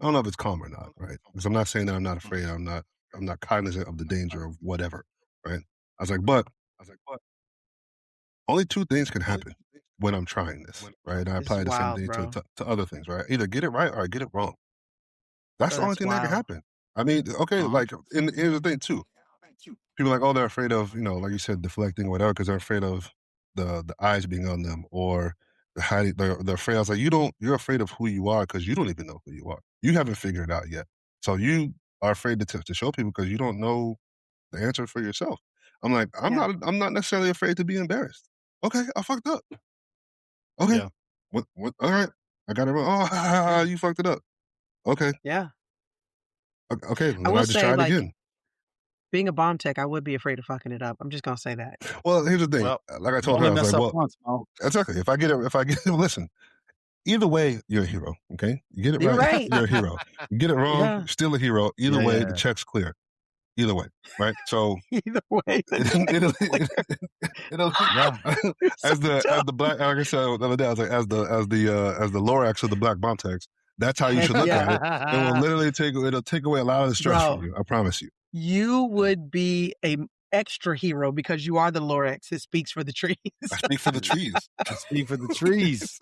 I don't know if it's calm or not, right? Because I'm not saying that I'm not afraid. I'm not cognizant of the danger of whatever, right? I was like, but only two things can happen when I'm trying this, right? And I This is apply the same wild, thing bro. to other things, right? Either get it right or I get it wrong. That's Bro, the only that's thing that can wild. happen. I mean, okay, like, and here's the thing too. People are like, oh, they're afraid of, like you said, deflecting or whatever, because they're afraid of the eyes being on them or the hiding. They're afraid. I was like, you're afraid of who you are because you don't even know who you are. You haven't figured it out yet. So you are afraid to show people because you don't know the answer for yourself. I'm like, I'm not necessarily afraid to be embarrassed. Okay, I fucked up. Okay. Yeah. What all right. I got it wrong. Oh, you fucked it up. Okay. Yeah. Okay. I Then will I just say, try it like, again. being a bomb tech, I would be afraid of fucking it up. I'm just gonna say that. Well, here's the thing. Well, like I you told her, only I was mess like, up well, once, Mo. exactly. If I get listen, either way, you're a hero. Okay. You get it You're right, right. you're a hero. You get it wrong, Yeah. you're still a hero. Either Yeah, way, yeah, the yeah. check's clear. Either way. Right. So Either way, the check's it'll Yeah. You're so as the dumb. black, like I said the other day, I was like, as the Lorax of the black bomb text, that's how you Heck should look yeah. at it. It will literally it'll take away a lot of the stress Bro. from you. I promise you. You would be a extra hero because you are the Lorax that speaks for the trees. I speak for the trees. I speak for the trees.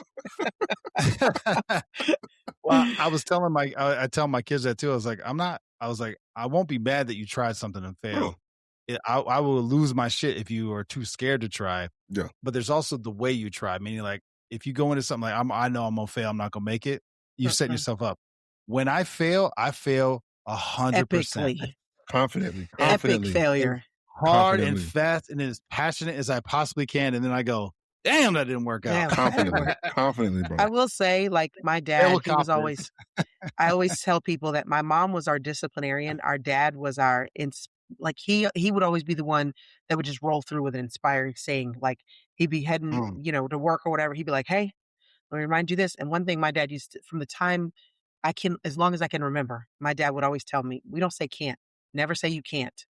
Well, I was telling I tell my kids that too. I was like, I won't be mad that you tried something and failed. I will lose my shit if you are too scared to try. Yeah. But there's also the way you try. Meaning, like, if you go into something like I know I'm gonna fail, I'm not gonna make it. You set yourself up. When I fail 100%. Epically. Confidently. Epic failure. Hard and fast and as passionate as I possibly can. And then I go, damn, that didn't work out. Confidently, bro. I will say, like, my dad, he was always, I always tell people that my mom was our disciplinarian. Our dad was our, he would always be the one that would just roll through with an inspiring saying. Like, he'd be heading, to work or whatever. He'd be like, hey, let me remind you this. And one thing my dad used to, from the time as long as I can remember, my dad would always tell me, we don't say can't. Never say you can't.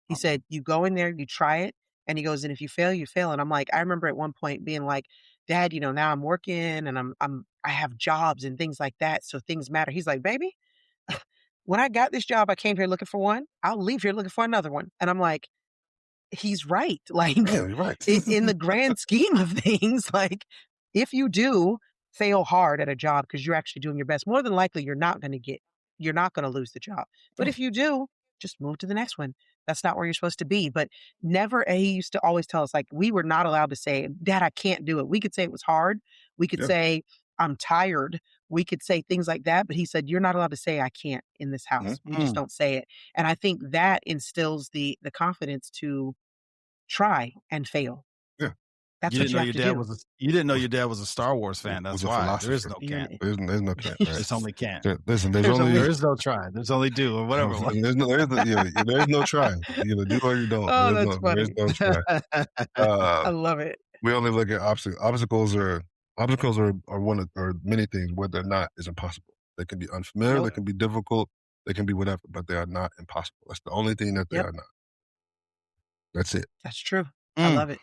He said, you go in there, you try it. And he goes, and if you fail, you fail. And I'm like, I remember at one point being like, Dad, now I'm working and I have jobs and things like that. So things matter. He's like, baby, when I got this job, I came here looking for one. I'll leave here looking for another one. And I'm like, he's right. Like, yeah, you're right. in the grand scheme of things, like, if you do fail hard at a job because you're actually doing your best, more than likely you're not going to lose the job. But if you do, just move to the next one. That's not where you're supposed to be. But never, he used to always tell us, like, we were not allowed to say, Dad, I can't do it. We could say it was hard. We could say, I'm tired. We could say things like that. But he said, you're not allowed to say I can't in this house. We just don't say it. And I think that instills the confidence to try and fail. Yeah. That's what you have to do. You didn't know your dad was a Star Wars fan. That's why. There is no can't. There's no can't. Right? There's only can't. Listen, there is no try. There's only do or whatever. There's no try. You either do or you don't. Oh, that's funny. There's no try. I love it. We only look at obstacles. Obstacles are many things. What they're not is impossible. They can be unfamiliar. They can be difficult. They can be whatever, but they are not impossible. That's the only thing that they are not. That's it. That's true. I love it.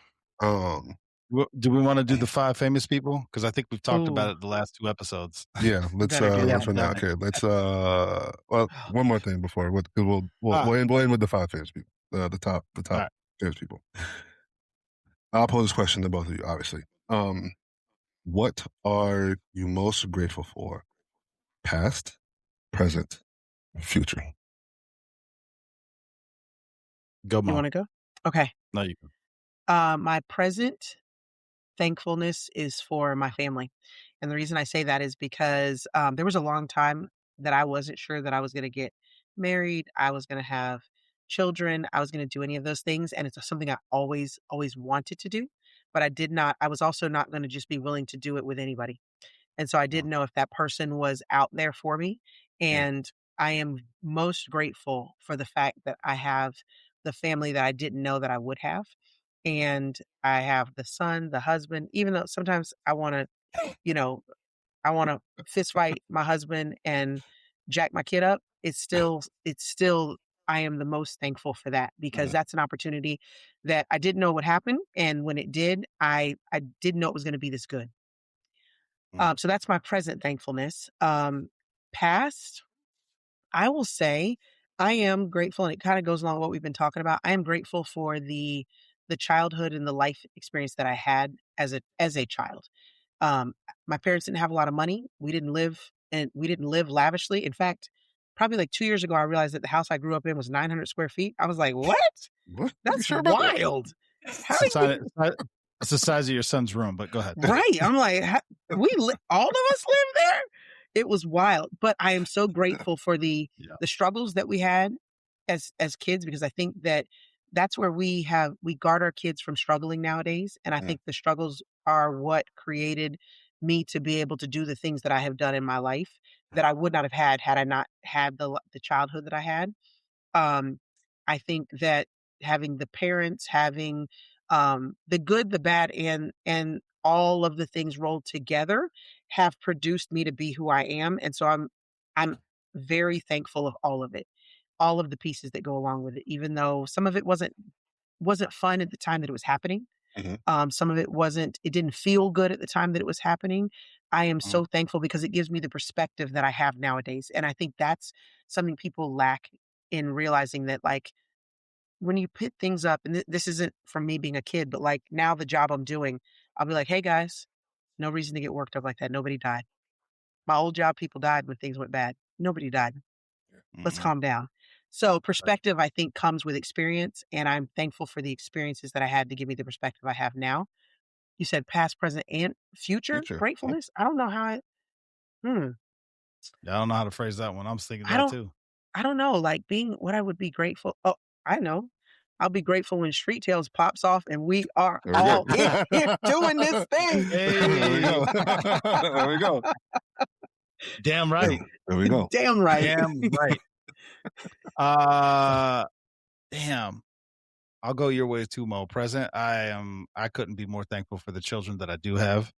Do we want to do the 5 famous people? Because I think we've talked about it the last 2 episodes. Yeah, let's okay, let's one more thing before we'll end with the 5 famous people. The top famous people. I'll pose this question to both of you, obviously. What are you most grateful for? Past, present, future. Go, Mom. You want to go? Okay. No, you go. My present thankfulness is for my family. And the reason I say that is because there was a long time that I wasn't sure that I was going to get married. I was going to have children. I was going to do any of those things. And it's something I always wanted to do. But I was also not going to just be willing to do it with anybody. And so I didn't know if that person was out there for me. And I am most grateful for the fact that I have the family that I didn't know that I would have. And I have the son, the husband, even though sometimes I want to fist fight my husband and jack my kid up. It's still, I am the most thankful for that, because that's an opportunity that I didn't know would happen. And when it did, I didn't know it was going to be this good. So that's my present thankfulness. Past, I will say I am grateful, and it kind of goes along with what we've been talking about. I am grateful for the childhood and the life experience that I had as a child. My parents didn't have a lot of money. We didn't live lavishly. In fact, probably like 2 years ago, I realized that the house I grew up in was 900 square feet. I was like, what? What? That's sure about that? wild. How It's the size of your son's room, but go ahead. Right. I'm like, all of us live there. It was wild, but I am so grateful for the struggles that we had as kids, because I think that that's where we guard our kids from struggling nowadays. And I think the struggles are what created me to be able to do the things that I have done in my life that I would not have had I not had the childhood that I had. I think that having the parents, having the good, the bad, and all of the things rolled together have produced me to be who I am. And so I'm very thankful of all of it, all of the pieces that go along with it, even though some of it wasn't fun at the time that it was happening. Some of it didn't feel good at the time that it was happening. I am so thankful because it gives me the perspective that I have nowadays. And I think that's something people lack in realizing, that like when you put things up, and this isn't from me being a kid, but like now the job I'm doing, I'll be like, hey guys, no reason to get worked up like that. Nobody died. My old job, people died when things went bad. Nobody died. Let's calm down. So perspective, I think, comes with experience, and I'm thankful for the experiences that I had to give me the perspective I have now. You said past, present, and future gratefulness. I don't know how I don't know how to phrase that one. I'm thinking too. I don't know, like what I would be grateful. Oh, I know. I'll be grateful when Street Tales pops off and we are all in here doing this thing. Hey. There we go. There we go. Damn right. There we go. Damn right. Damn right. Damn. I'll go your way too, Mo. Present, I couldn't be more thankful for the children that I do have.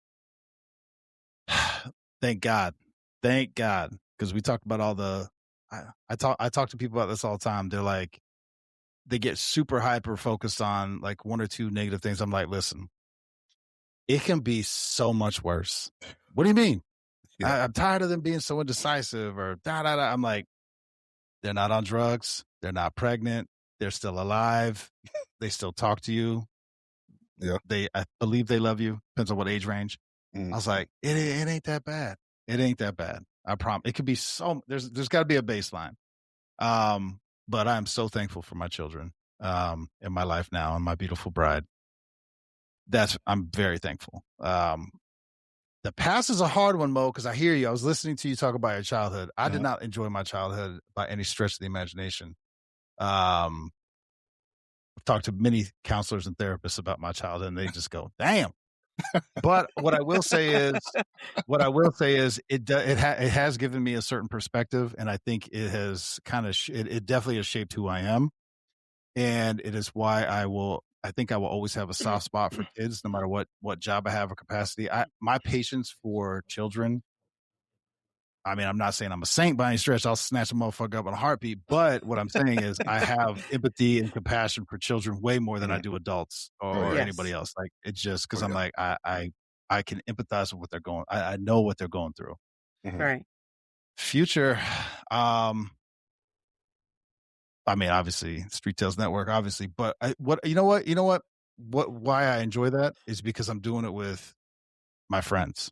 Thank God. Thank God. Because we talked about all the I talk to people about this all the time. They're like, they get super hyper focused on like one or two negative things. I'm like, listen, it can be so much worse. What do you mean? Yeah. I'm tired of them being so indecisive or da-da-da. I'm like, they're not on drugs. They're not pregnant. They're still alive. They still talk to you. Yeah. I believe they love you. Depends on what age range. I was like, it ain't that bad. It ain't that bad. I promise. It could be there's got to be a baseline. But I'm so thankful for my children in my life now and my beautiful bride. I'm very thankful. The past is a hard one, Mo, because I hear you. I was listening to you talk about your childhood. I did not enjoy my childhood by any stretch of the imagination. I've talked to many counselors and therapists about my childhood, and they just go, damn. But what I will say is it has given me a certain perspective, and I think it has it definitely has shaped who I am, and it is why I think I will always have a soft spot for kids, no matter what job I have or capacity. My patience for children, I mean, I'm not saying I'm a saint by any stretch. I'll snatch a motherfucker up in a heartbeat. But what I'm saying is I have empathy and compassion for children way more than I do adults or anybody else. Like, it's just because I'm like, I can empathize with what they're going. I know what they're going through. Right. Future, I mean, obviously, Street Tales Network, obviously. But why I enjoy that is because I'm doing it with my friends.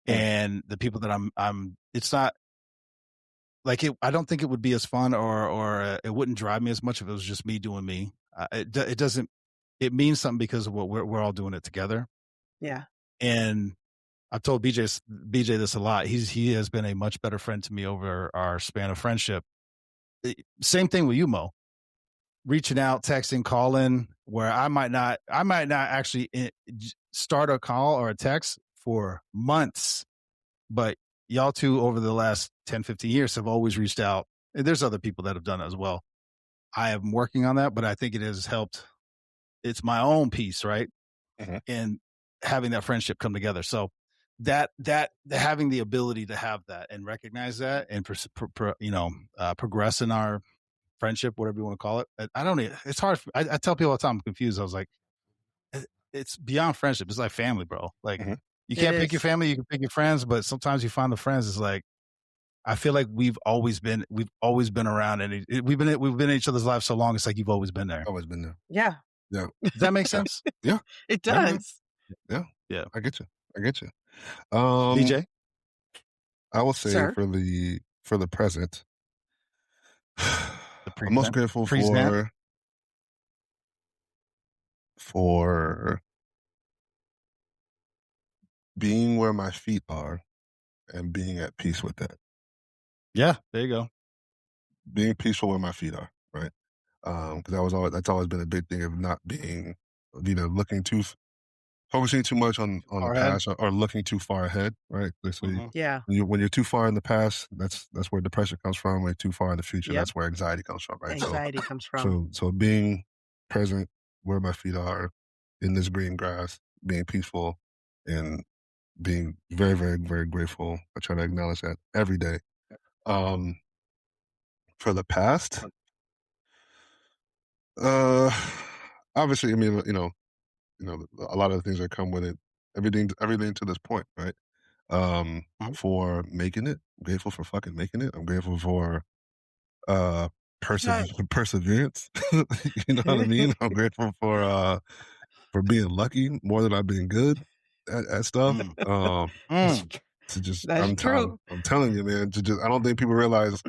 And the people that I'm, it's not like it. I don't think it would be as fun or it wouldn't drive me as much if it was just me doing me. It doesn't. It means something because of what we're all doing it together. Yeah. And I've told BJ this a lot. He has been a much better friend to me over our span of friendship. Same thing with you, Mo. Reaching out, texting, calling, where I might not actually start a call or a text for months, but y'all two over the last 10, 15 years have always reached out. And there's other people that have done it as well. I am working on that, but I think it has helped. It's my own piece, right? And having that friendship come together. So that having the ability to have that and recognize that and progress in our friendship, whatever you want to call it. I don't. It's hard. I tell people all the time I'm confused. I was like, it's beyond friendship. It's like family, bro. Like Mm-hmm. you It can't pick your is. family. You can pick your friends, but sometimes you find the friends. It's like I feel like we've always been around, and we've been in each other's lives so long. It's like you've always been there. Always been there. Yeah, Yeah. Does that make sense? Yeah. it Yeah. does. Yeah. Yeah. I get you. DJ, I will say Sir? for the present, the I'm most grateful for being where my feet are and being at peace with that. Yeah, there you go. Being peaceful where my feet are, right? Because that's always been a big thing of not being, focusing too much on the past or looking too far ahead, right? Mhm. Yeah. When you're too far in the past, that's where depression comes from. When you're too far in the future, Yep. that's where anxiety comes from, right? Anxiety comes from. So being present where my feet are in this green grass, being peaceful, and being very, very, very grateful. I try to acknowledge that every day. For the past, obviously, I mean, a lot of the things that come with it, everything to this point, right? For making it, I'm grateful for fucking making it. I'm grateful for perseverance. You know what I mean? I'm grateful for being lucky more than I've been good at stuff. To just, That's true. I'm telling you, man. I don't think people realize.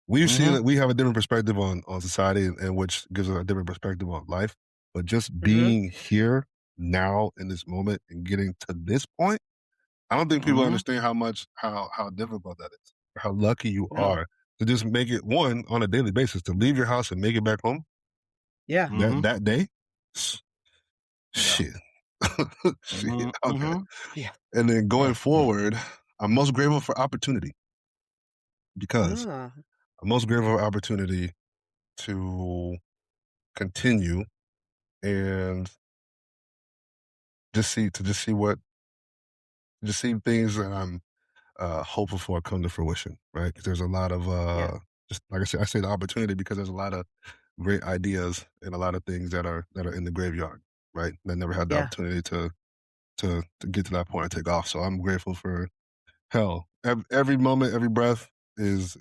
We've seen it. We have a different perspective on society, and which gives us a different perspective on life. But just being here now in this moment and getting to this point, I don't think people understand how difficult that is, or how lucky you are to just make it on a daily basis, to leave your house and make it back home. Yeah. That day, shit. Shit. Okay. Yeah. And then going forward, I'm most grateful for opportunity, because I'm most grateful for opportunity to continue and just see things that I'm hopeful for come to fruition, right? Because there's a lot of just like I say the opportunity, because there's a lot of great ideas and a lot of things that are in the graveyard, right? That never had the opportunity to get to that point and take off. So I'm grateful for every moment, every breath is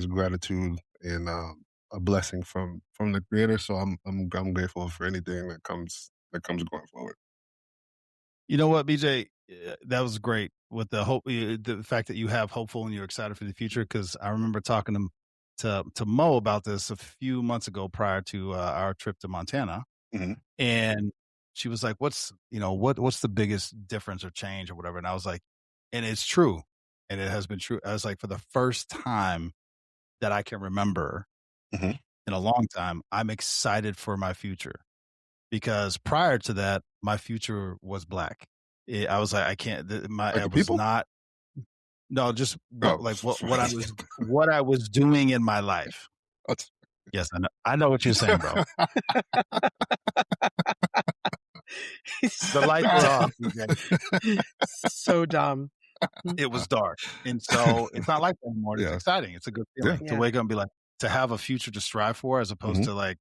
gratitude and a blessing from the Creator. So I'm grateful for anything that comes going forward. You know what, BJ? That was great with the hope, the fact that you have hopeful and you're excited for the future. Because I remember talking to Mo about this a few months ago prior to our trip to Montana, and she was like, "What's the biggest difference or change or whatever?" And I was like, and it's true, and it has been true. I was like, for the first time that I can remember in a long time, I'm excited for my future, because prior to that, my future was black. I was like, I can't. I was not. No, just what I was doing in my life. Yes, I know. I know what you're saying, bro. The lights were off. Okay? So dumb. It was dark, and so it's not like that anymore. It's exciting. It's a good feeling to wake up and be like, to have a future to strive for, as opposed to like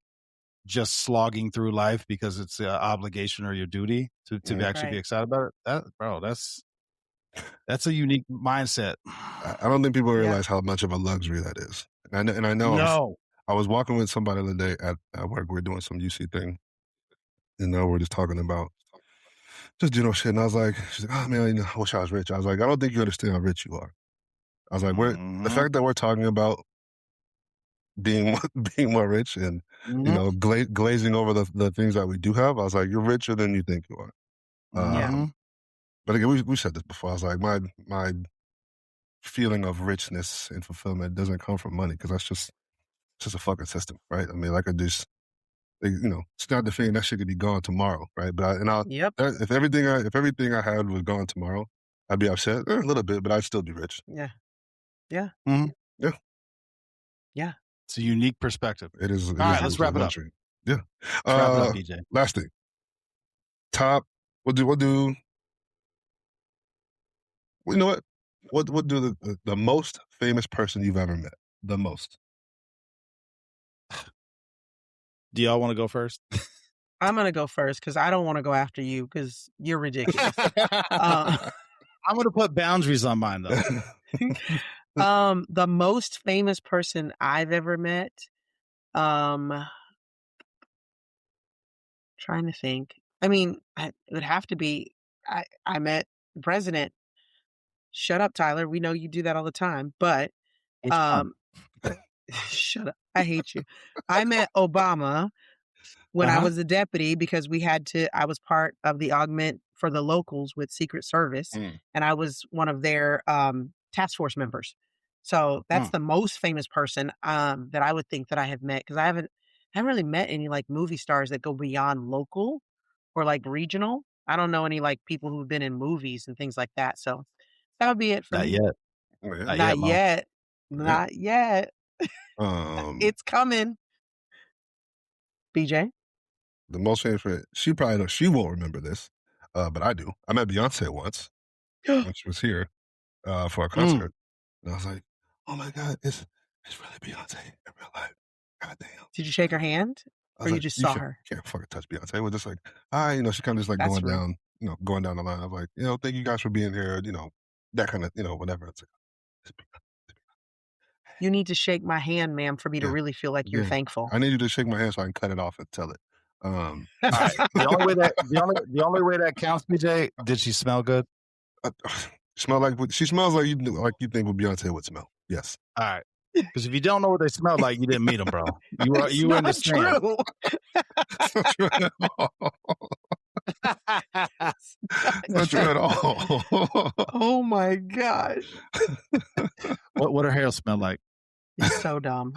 just slogging through life because it's an obligation or your duty to actually be excited about it. That's a unique mindset. I don't think people realize how much of a luxury that is. And I know. I was walking with somebody the other day at work. We were doing some UC thing, and we're just talking about just general shit. And I was like, she's like, "Oh man, I wish I was rich." I was like, "I don't think you understand how rich you are." I was like, the fact that we're talking about being more rich and glazing over the things that we do have, I was like, you're richer than you think you are. But again, we said this before. I was like, my feeling of richness and fulfillment doesn't come from money, because that's just a fucking system, right? I mean, like it's not the thing that shit could be gone tomorrow, right? But if everything I had was gone tomorrow, I'd be upset a little bit, but I'd still be rich. Yeah. It's a unique perspective. It is. All right, let's wrap it up. Yeah. Let's wrap it up, BJ. Last thing. Top. We'll do. You know what? What do the most famous person you've ever met? the most? Do y'all want to go first? I'm going to go first because I don't want to go after you because you're ridiculous. I'm going to put boundaries on mine, though. The most famous person I've ever met, trying to think. I mean, it would have to be, I met the president. Shut up, Tyler. We know you do that all the time, but, shut up. I hate you. I met Obama when I was a deputy because I was part of the augment for the locals with Secret Service, and I was one of their task force members. So that's the most famous person that I would think that I have met because I haven't really met any like movie stars that go beyond local or like regional. I don't know any like people who've been in movies and things like that. So that would be it for Not me. yet. Oh, yeah. Not yet. Not yet. It's coming. BJ? The most famous for she won't remember this, but I do. I met Beyonce once when she was here for a concert, and I was like, "Oh my god, it's really Beyonce in real life." God damn! Did you shake her hand, or you just saw her? Can't fucking touch Beyonce. We're just like, she kind of just like That's going down the line. I was like, thank you guys for being here. That kind of whatever. It's like, you need to shake my hand, ma'am, for me to really feel like you're thankful. I need you to shake my hand so I can cut it off and tell it. All right. The only way that counts, BJ, did she smell good? She smells like you think what Beyonce would smell. Yes. All right. Because if you don't know what they smell like, you didn't meet them, bro. You were in the stand. Not true at all. Oh my gosh. What her hair smell like? It's so dumb.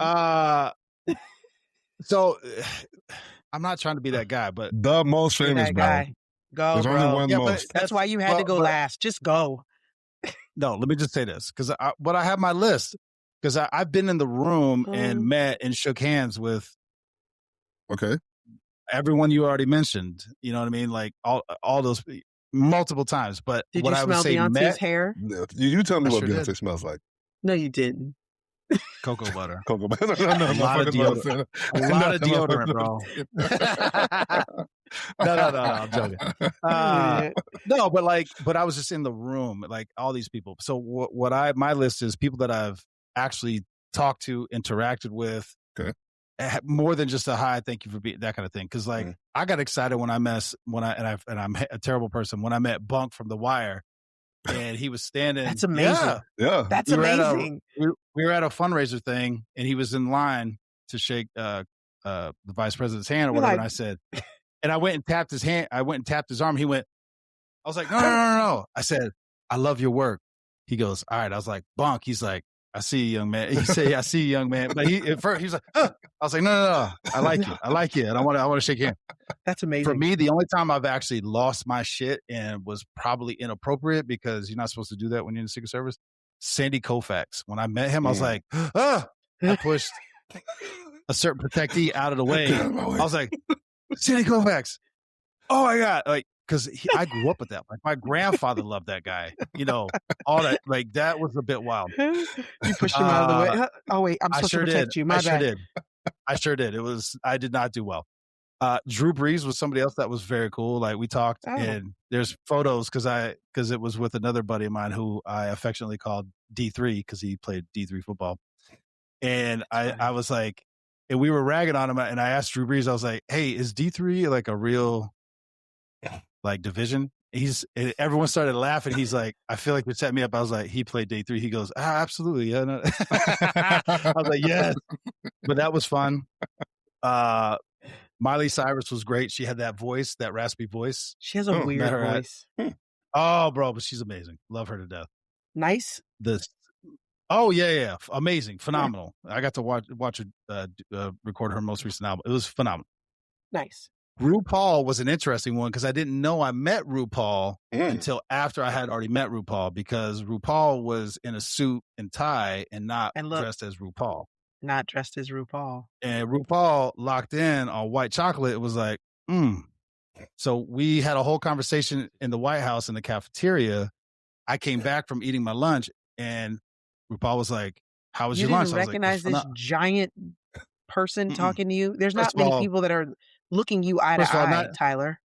So I'm not trying to be that guy, but the most famous guy. Go, There's bro. only one most. That's why you had to go last. Just go. No, let me just say this because I have my list because I've been in the room and met and shook hands with. Okay. Everyone you already mentioned. You know what I mean? Like all those multiple times. But did what you I smell would say Beyonce's hair? You tell me what Beyonce smells like. No, you didn't. Cocoa butter. Cocoa butter. A lot of deodorant. A lot of deodorant, bro. No, I'm joking. No, but I was just in the room, like all these people. So my list is people that I've actually talked to, interacted with. Okay. More than just a hi, thank you for being that kind of thing. Because I got excited when I'm a terrible person when I met Bunk from The Wire, and he was standing. That's amazing. Yeah. That's amazing. We were at a fundraiser thing, and he was in line to shake the vice president's hand or whatever. And I said, and I went and tapped his hand. I went and tapped his arm. He went. I was like, no. I said, I love your work. He goes, all right. I was like, Bunk. He's like, I see you, young man. He said, yeah, I see you, young man. But at first he was like, I was like, no. I like you. And I want to shake hands. That's amazing. For me, the only time I've actually lost my shit and was probably inappropriate because you're not supposed to do that when you're in the Secret Service. Sandy Koufax. When I met him, I was like, I pushed a certain protectee out of the way. I was like, Sandy Koufax. Oh my God. Like, because I grew up with that. Like my grandfather loved that guy. All that. Like that was a bit wild. You pushed him out of the way. Oh wait, I'm supposed to protect you. My bad. I sure did. I did not do well. Drew Brees was somebody else that was very cool. Like we talked, and there's photos because it was with another buddy of mine who I affectionately called D3 because he played D3 football. And I was like, and we were ragging on him, and I asked Drew Brees, I was like, hey, is D3 like a real like division? Everyone started laughing. He's like, I feel like you're setting me up. I was like, he played day 3. He goes, absolutely. Yeah, no. I was like, yes. But that was fun. Miley Cyrus was great. She had that voice, that raspy voice. She has a weird voice. Oh, bro, but she's amazing. Love her to death. Nice. Oh, yeah. Amazing. Phenomenal. I got to watch her record her most recent album. It was phenomenal. Nice. RuPaul was an interesting one because I didn't know I met RuPaul until after I had already met RuPaul because RuPaul was in a suit and tie and not dressed as RuPaul. Not dressed as RuPaul. And RuPaul locked in on white chocolate. It was like, So we had a whole conversation in the White House in the cafeteria. I came back from eating my lunch and RuPaul was like, how was You your lunch? didn't I was like, recognize this giant person talking to you? There's First not of many all- people that are looking you eye to First of all, eye, not- Tyler.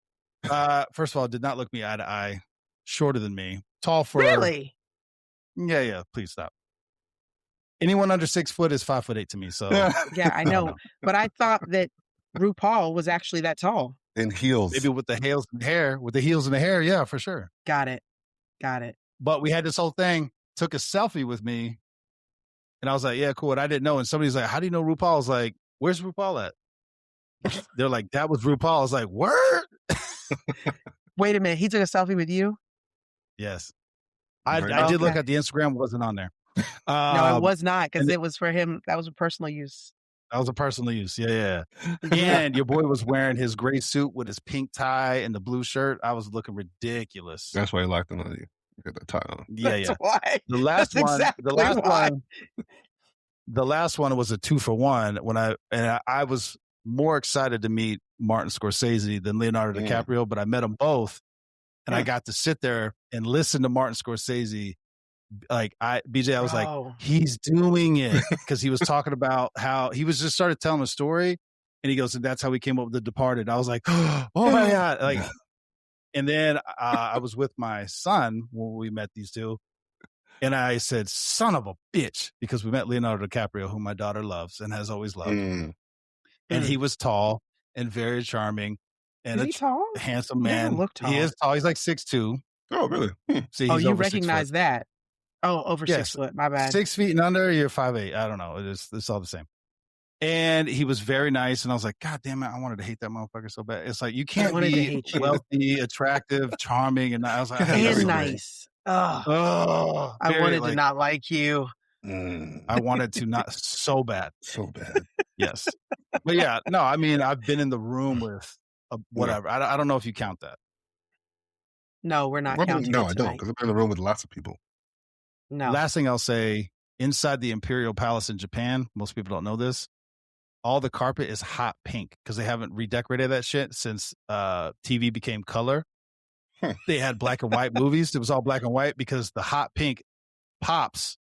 First of all, did not look me eye to eye. Shorter than me. Tall for... Really? Yeah. Please stop. Anyone under 6 foot is 5'8" to me. So Yeah, I know. But I thought that RuPaul was actually that tall. In heels. maybe with the heels and hair, yeah, for sure. Got it. But we had this whole thing. Took a selfie with me, and I was like, "Yeah, cool." And I didn't know. And somebody's like, "How do you know RuPaul?" I was like, "Where's RuPaul at?" They're like, "That was RuPaul." I was like, "Word." Wait a minute. He took a selfie with you? Yes, I did look at the Instagram. Wasn't on there. No, it was not, because it was for him. That was a personal use. That was a personal use. Yeah. And your boy was wearing his gray suit with his pink tie and the blue shirt. I was looking ridiculous. That's why he locked in on you. You got that tie on. That's why. The last That's one. exactly The last why. one. The last one was a 2-for-1 when I was more excited to meet Martin Scorsese than Leonardo DiCaprio, but I met them both, and I got to sit there and listen to Martin Scorsese. Like BJ, I was like, he's doing it, because he was talking about how he was just started telling a story, and he goes, and that's how we came up with The Departed. I was like, oh my God. Like, and then I was with my son when we met these two, and I said, son of a bitch, because we met Leonardo DiCaprio, who my daughter loves and has always loved. And he was tall and very charming and Is he tall? handsome He man. doesn't look tall. He is tall. He's like 6'2". Oh, really? See, Oh, he's you over 6 recognize foot. that. Oh, over Yes. 6 foot. My bad. 6 feet and under, you're 5'8". I don't know. It's all the same. And he was very nice. And I was like, God damn it, I wanted to hate that motherfucker so bad. It's like, you can't be wealthy, attractive, charming. And I was like, and nice. Oh, I wanted to not like you. I wanted to not so bad. So bad. Yes. But yeah, no, I mean, I've been in the room with whatever. I don't know if you count that. No, we're not counting No, it I don't, tonight. because I've been in the room with lots of people. No. Last thing I'll say, inside the Imperial Palace in Japan, most people don't know this, all the carpet is hot pink because they haven't redecorated that shit since TV became color. They had black and white movies. It was all black and white because the hot pink pops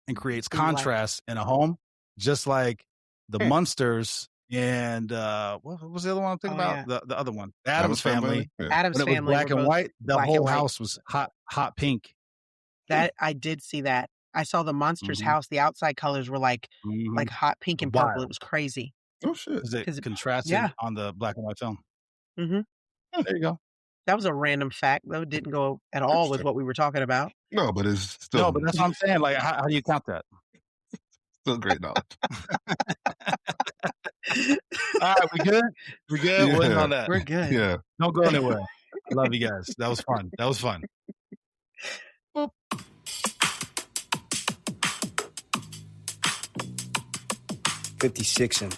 and creates contrast in a home, just like the Munsters and what was the other one I'm thinking about? Yeah. The other one, the Addams Family. Yeah. Addams When it was Family. black and white, the black whole and white. house was hot pink. That I did see that. I saw the Monsters house. The outside colors were like hot pink and purple. It was crazy. Oh shit! Because it contrasted on the black and white film. Mm-hmm. There you go. That was a random fact, though. It didn't go at all with what we were talking about. No, but it's still no. But that's what I'm saying. Like, how do you count that? Still great knowledge. All right, we good? We good? Yeah. We're in on that. We're good. Yeah. Don't go anywhere. Love you guys. That was fun. That was fun. Boop. Fifty Sixi'N.